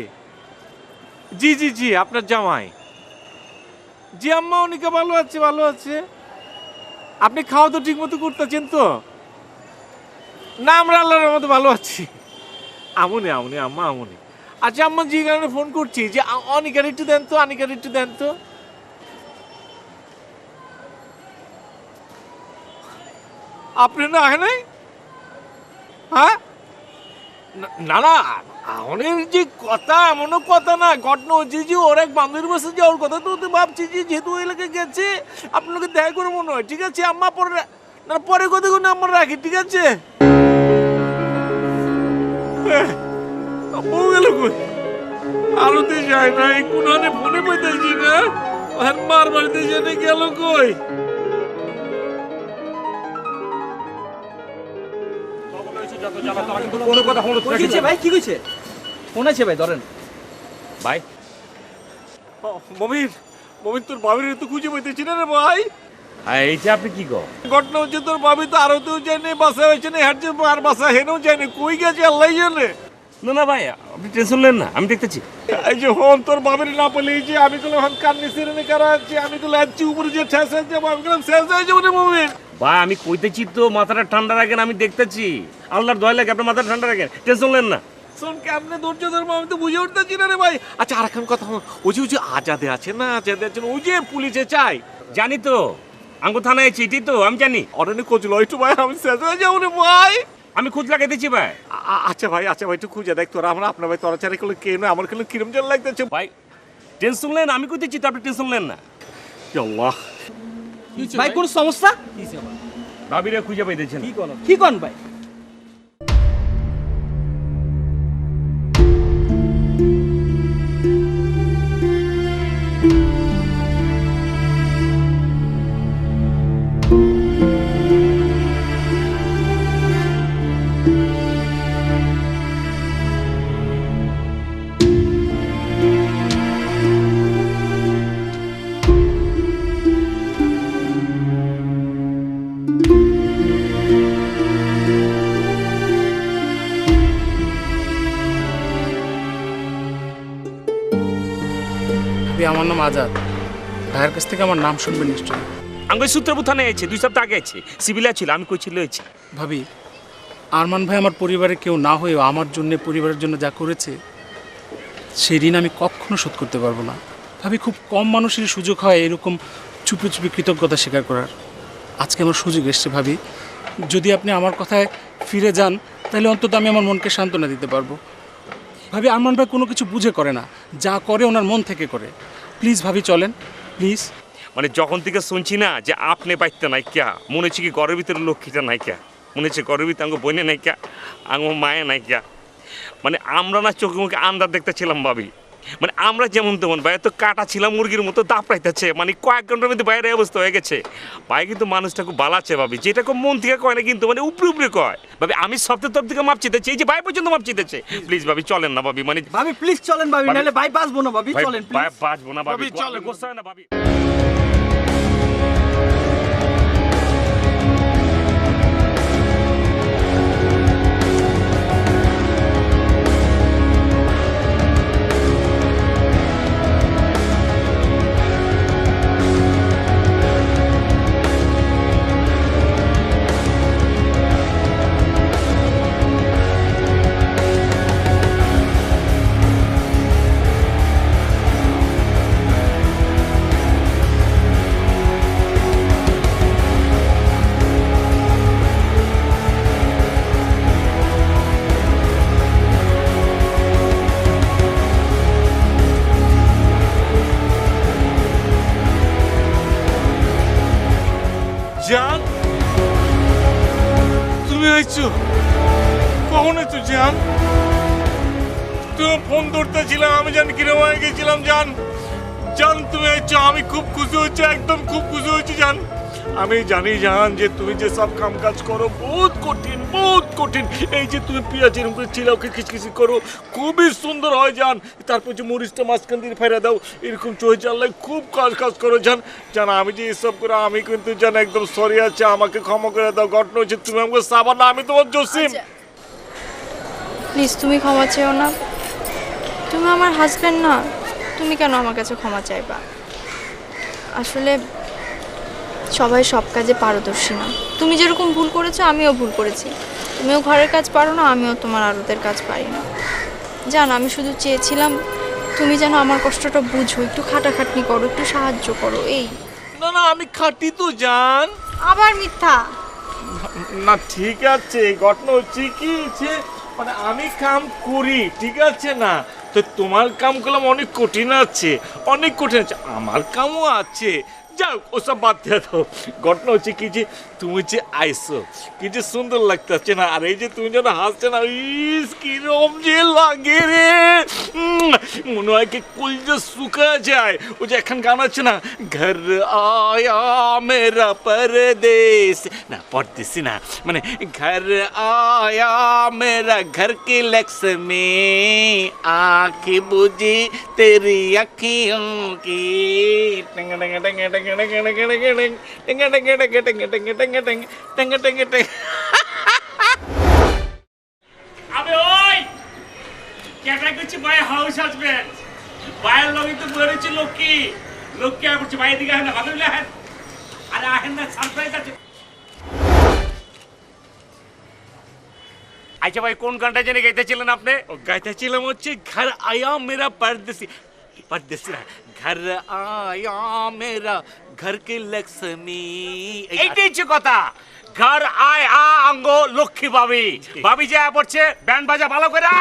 জি জি জি, আপনার জামাই। জি আম্মা, অনেকে ভালো আছে, ভালো আছে। আপনি খাওয়া তো ঠিক মতো করতেছেন তো? না, আমরা আল্লাহর মতো ভালো আছি। আমনে আমনে আম্মা, আমনে। আচ্ছা আম্মা, যে কারণে ফোন করছি যে অনিকার একটু দেন তো, অনিকার একটু দেন তো। আপনি না হয় নাই? হ্যাঁ, না না, অনেক যে কথা এমনও কথা না, ঘটনা হচ্ছে যে ওর এক বান্ধবীর বসে যাওয়ার কথা, তো তো ভাবছি যে যেহেতু ওই এলাকায় গেছে আপনাকে দেখা করে মনে হয়। ঠিক আছে আম্মা, পরে না পরে কথা কোনো আমার রাখি, ঠিক আছে? বউ গেল কই? আলোতে যায় না, এই কোনখানে ফোনে পাইতেছি না। আর মার বাড়িতে জেনে গেল কই? কোনো কথা হলো কি হয়েছে ভাই, কি হয়েছে? ফোন আছে ভাই, ধরেন। ভাই, মমিন, মমিন, তোর ভাবির তো খুঁজে পাইতেছি না রে ভাই। এইটা আপনি কি গো? ঘটনা হচ্ছে তোর ভাবি তো আরতেও যায়নি, বাসা হয়েছে না, হাঁটছে আর বাসা হেনেও যায়নি, কই গেছে আল্লাহ জানে। না না ভাই, আপনি টেনশন নেন না, আমি দেখতেছি। এই যে হন তোর বাবির না পেলে, এই যে আমি গুলো হন কান্নি সিরেনে কারা আছি, আমি গুলো আছি উপরে যে ঠেস হয়ে যাবো, আমি গুলো শেষ হয়ে যাবো রে মমিন। ভাই আমি কইতেছি তো, মাথাটা ঠান্ডা রাখেন, আমি দেখতেছি। আল্লাহর দয়া লাগে, আপনার মাথাটা ঠান্ডা রাখেন, টেনশন নেন না। শোন, কেমনে ধৈর্য ধর্ম আমি তো বুঝে উঠতেছি না রে ভাই। আচ্ছা আর এখন কথা হল, ওই যে আজাদে আছে না, আজাদে আছে না, ওই যে পুলিশে চাই। জানি তো, আঙ্গু থানায় আছি, এটাই তো আমি জানি। অনেক খোঁজলো, একটু ভাই আমি শেষ হয়ে যাবো রে ভাই। আমি খোঁজ লাগাইতেছি ভাই। আচ্ছা ভাই, আচ্ছা ভাই, একটু খুঁজে দেখ তোরা, আমরা আপনার ভাই তোরা চারি করলে কে না, আমার খেলে কিরম যেন লাগতেছে ভাই টেনশন নেন, আমি কইতেছি তো, আপনি টেনশন নেন না। আল্লাহ, ভাই কোন সমস্যা? ভাবিরে খুঁজে পাইতেছেন? কি কোন ভাই? আমার নাম আজাদ। ভাইয়ের কাছ থেকে আমার নাম শুনবেন নিশ্চয়ই। আঙ্গুই সূত্রপুর থানায় আছে, 2 সপ্তাহ আগে আছে, সিভিলে ছিল, আমি কইছিল হয়েছে। ভাবি, আরমান ভাই আমার পরিবারের কেউ না হয়েও আমার জন্য, পরিবারের জন্য যা করেছে, সেই ঋণ আমি কখনো শোধ করতে পারবো না। ভাবি, খুব কম মানুষের সুযোগ হয় এরকম চুপি চুপি কৃতজ্ঞতা স্বীকার করার। আজকে আমার সুযোগ এসছে ভাবি, যদি আপনি আমার কথায় ফিরে যান তাহলে অন্তত আমি আমার মনকে সান্ত্বনা দিতে পারবো। ভাবি, আরমান ভাই কোনো কিছু বুঝে করে না, যা করে ওনার মন থেকে করে। প্লিজ ভাবি, চলেন প্লিজ। মানে যখন থেকে শুনছি না যে আপনি বাইতে নাই ক্যা, মনে হচ্ছে কি ঘরের ভিতরে লক্ষ্মীটা নাই ক্যা, মনে হচ্ছে ঘরের ভিতরে আঙ্গো বইনে নাই ক্যা, আঙ্গো মায়ে নাই ক্যা। মানে আমরা না চোখে মুখে আন্দাজ দেখতেছিলাম ভাবি, মানে আমরা যেমন তেমন ভাই তো কাটা ছিলাম, মুরগির মতো দাপড়াইতেছে, মানে কয়েক ঘন্টার মধ্যে বাইরে অবস্থা হয়ে গেছে। ভাই কিন্তু মানুষটা খুব ভালো আছে ভাবি, যেটা খুব মন থেকে কয় না, কিন্তু মানে উপরে উপরে কয়। ভাবি আমি সপ্তাহ তরফ থেকে মাপ চিতেছি, এই যে ভাই পর্যন্ত মাপ চিতেছে। প্লিজ ভাবি চলেন না ভাবি, মানে ভাবি প্লিজ চলেন ভাবি, নাহলে ভাই বাঁচবো না ভাবি, চলেন ভাই প্লিজ। বাঁচবো না ভাবি, ভাবি, চলেন। গোসা হয় না ভাবি। জান, তুমি আইছো? কখন আইছো জান? তুমি ফোন ধরতেছিলাম, আমি জান কিরম হয়ে গেছিলাম জান। জান তুমি আইছো, আমি খুব খুশি হয়েছি, একদম খুব খুশি হয়েছি জান। আমি জানি জান যে তুমি যে সব কাম কাজ করো বহুত কঠিন, বহুত কঠিন। এই যে তুমি পেঁয়াজ এরকম করে চিলাওকে খিচখিচি করো, খুবই সুন্দর হয় জান। তারপর যে মরিচটা মাঝখান দিয়ে ফেরা দাও, এরকম চোহে চাললে খুব কাজ করো জান। জান আমি যে এসব করে আমি কিন্তু জান একদম সরি আছে, আমাকে ক্ষমা করে দাও। ঘটনা হচ্ছে তুমি আমাকে সাবান না, আমি তোমার জসিম। প্লিজ তুমি ক্ষমা চেও না, তুমি আমার হাজব্যান্ড না, তুমি কেন আমার কাছে ক্ষমা চাইবা? আসলে সবাই সব কাজে পারদর্শী না, তুমি যেরকম ভুল করেছো আমিও ভুল করেছি। তুমিও ঘরের কাজ পারো না, আমিও তোমার আরতের কাজ পারি না। জান আমি শুধু চেয়েছিলাম তুমি যেন আমার কষ্টটা বুঝো, একটু খাটাখাটনি করো, একটু সাহায্য করো। এই না না আমি খাটি তো জান। আবার মিথ্যা? না ঠিক আছে, ঘটনা হচ্ছে কি যে মানে আমি কাম করি, ঠিক আছে না? তো তোমার কাম করলাম অনেক কঠিন আছে, অনেক কঠিন আছে, আমার কামও আছে। যাও ওসব বাদ দিয়ে দাও। ঘটনা হচ্ছে কি যে তুমি যে আইসো কি যে সুন্দর লাগতেছে না, আর এই যে তুমি যেন হাসছে না, ইস কিরম যে লাগে রে, মনে হয় কি কুল যে শুকা যায়। ও যে এখন গান আছে না, ঘর আয়া মেরা পরদেশ, না পরদেশি না, মানে ঘর আয়া মেরা ঘর কি লক্ষ্মী, आँखें बुझी तेरी अखियों की, टंग टंग टंग टंग टंग टंग टंग टंग टंग टंग टंग टंग टंग टंग टंग। अबे ओए কেটা করছি ভাই, হাউস হাজবেন্ড ভাইয়ের লগে তো বলেছি লক্ষ্মী, লক্ষ্মী আর করছি ভাই দিকে আহেন না, ভালো আহেন, আরে আহেন না, সারপ্রাইজ আছে। আচ্ছা ভাই কোন গানটা জেনে গাইতেছিলেন আপনি? ও গাইতেছিলাম হচ্ছে ঘর আয়া মেরা পরদেশি, পরদেশি না, ঘর আয়া মেরা ঘর কি লক্ষ্মী, এইটাই হচ্ছে কথা। ঘর আয় আঙ্গো লক্ষ্মী ভাবি, ভাবি যা পড়ছে ব্যান্ড বাজা ভালো করে।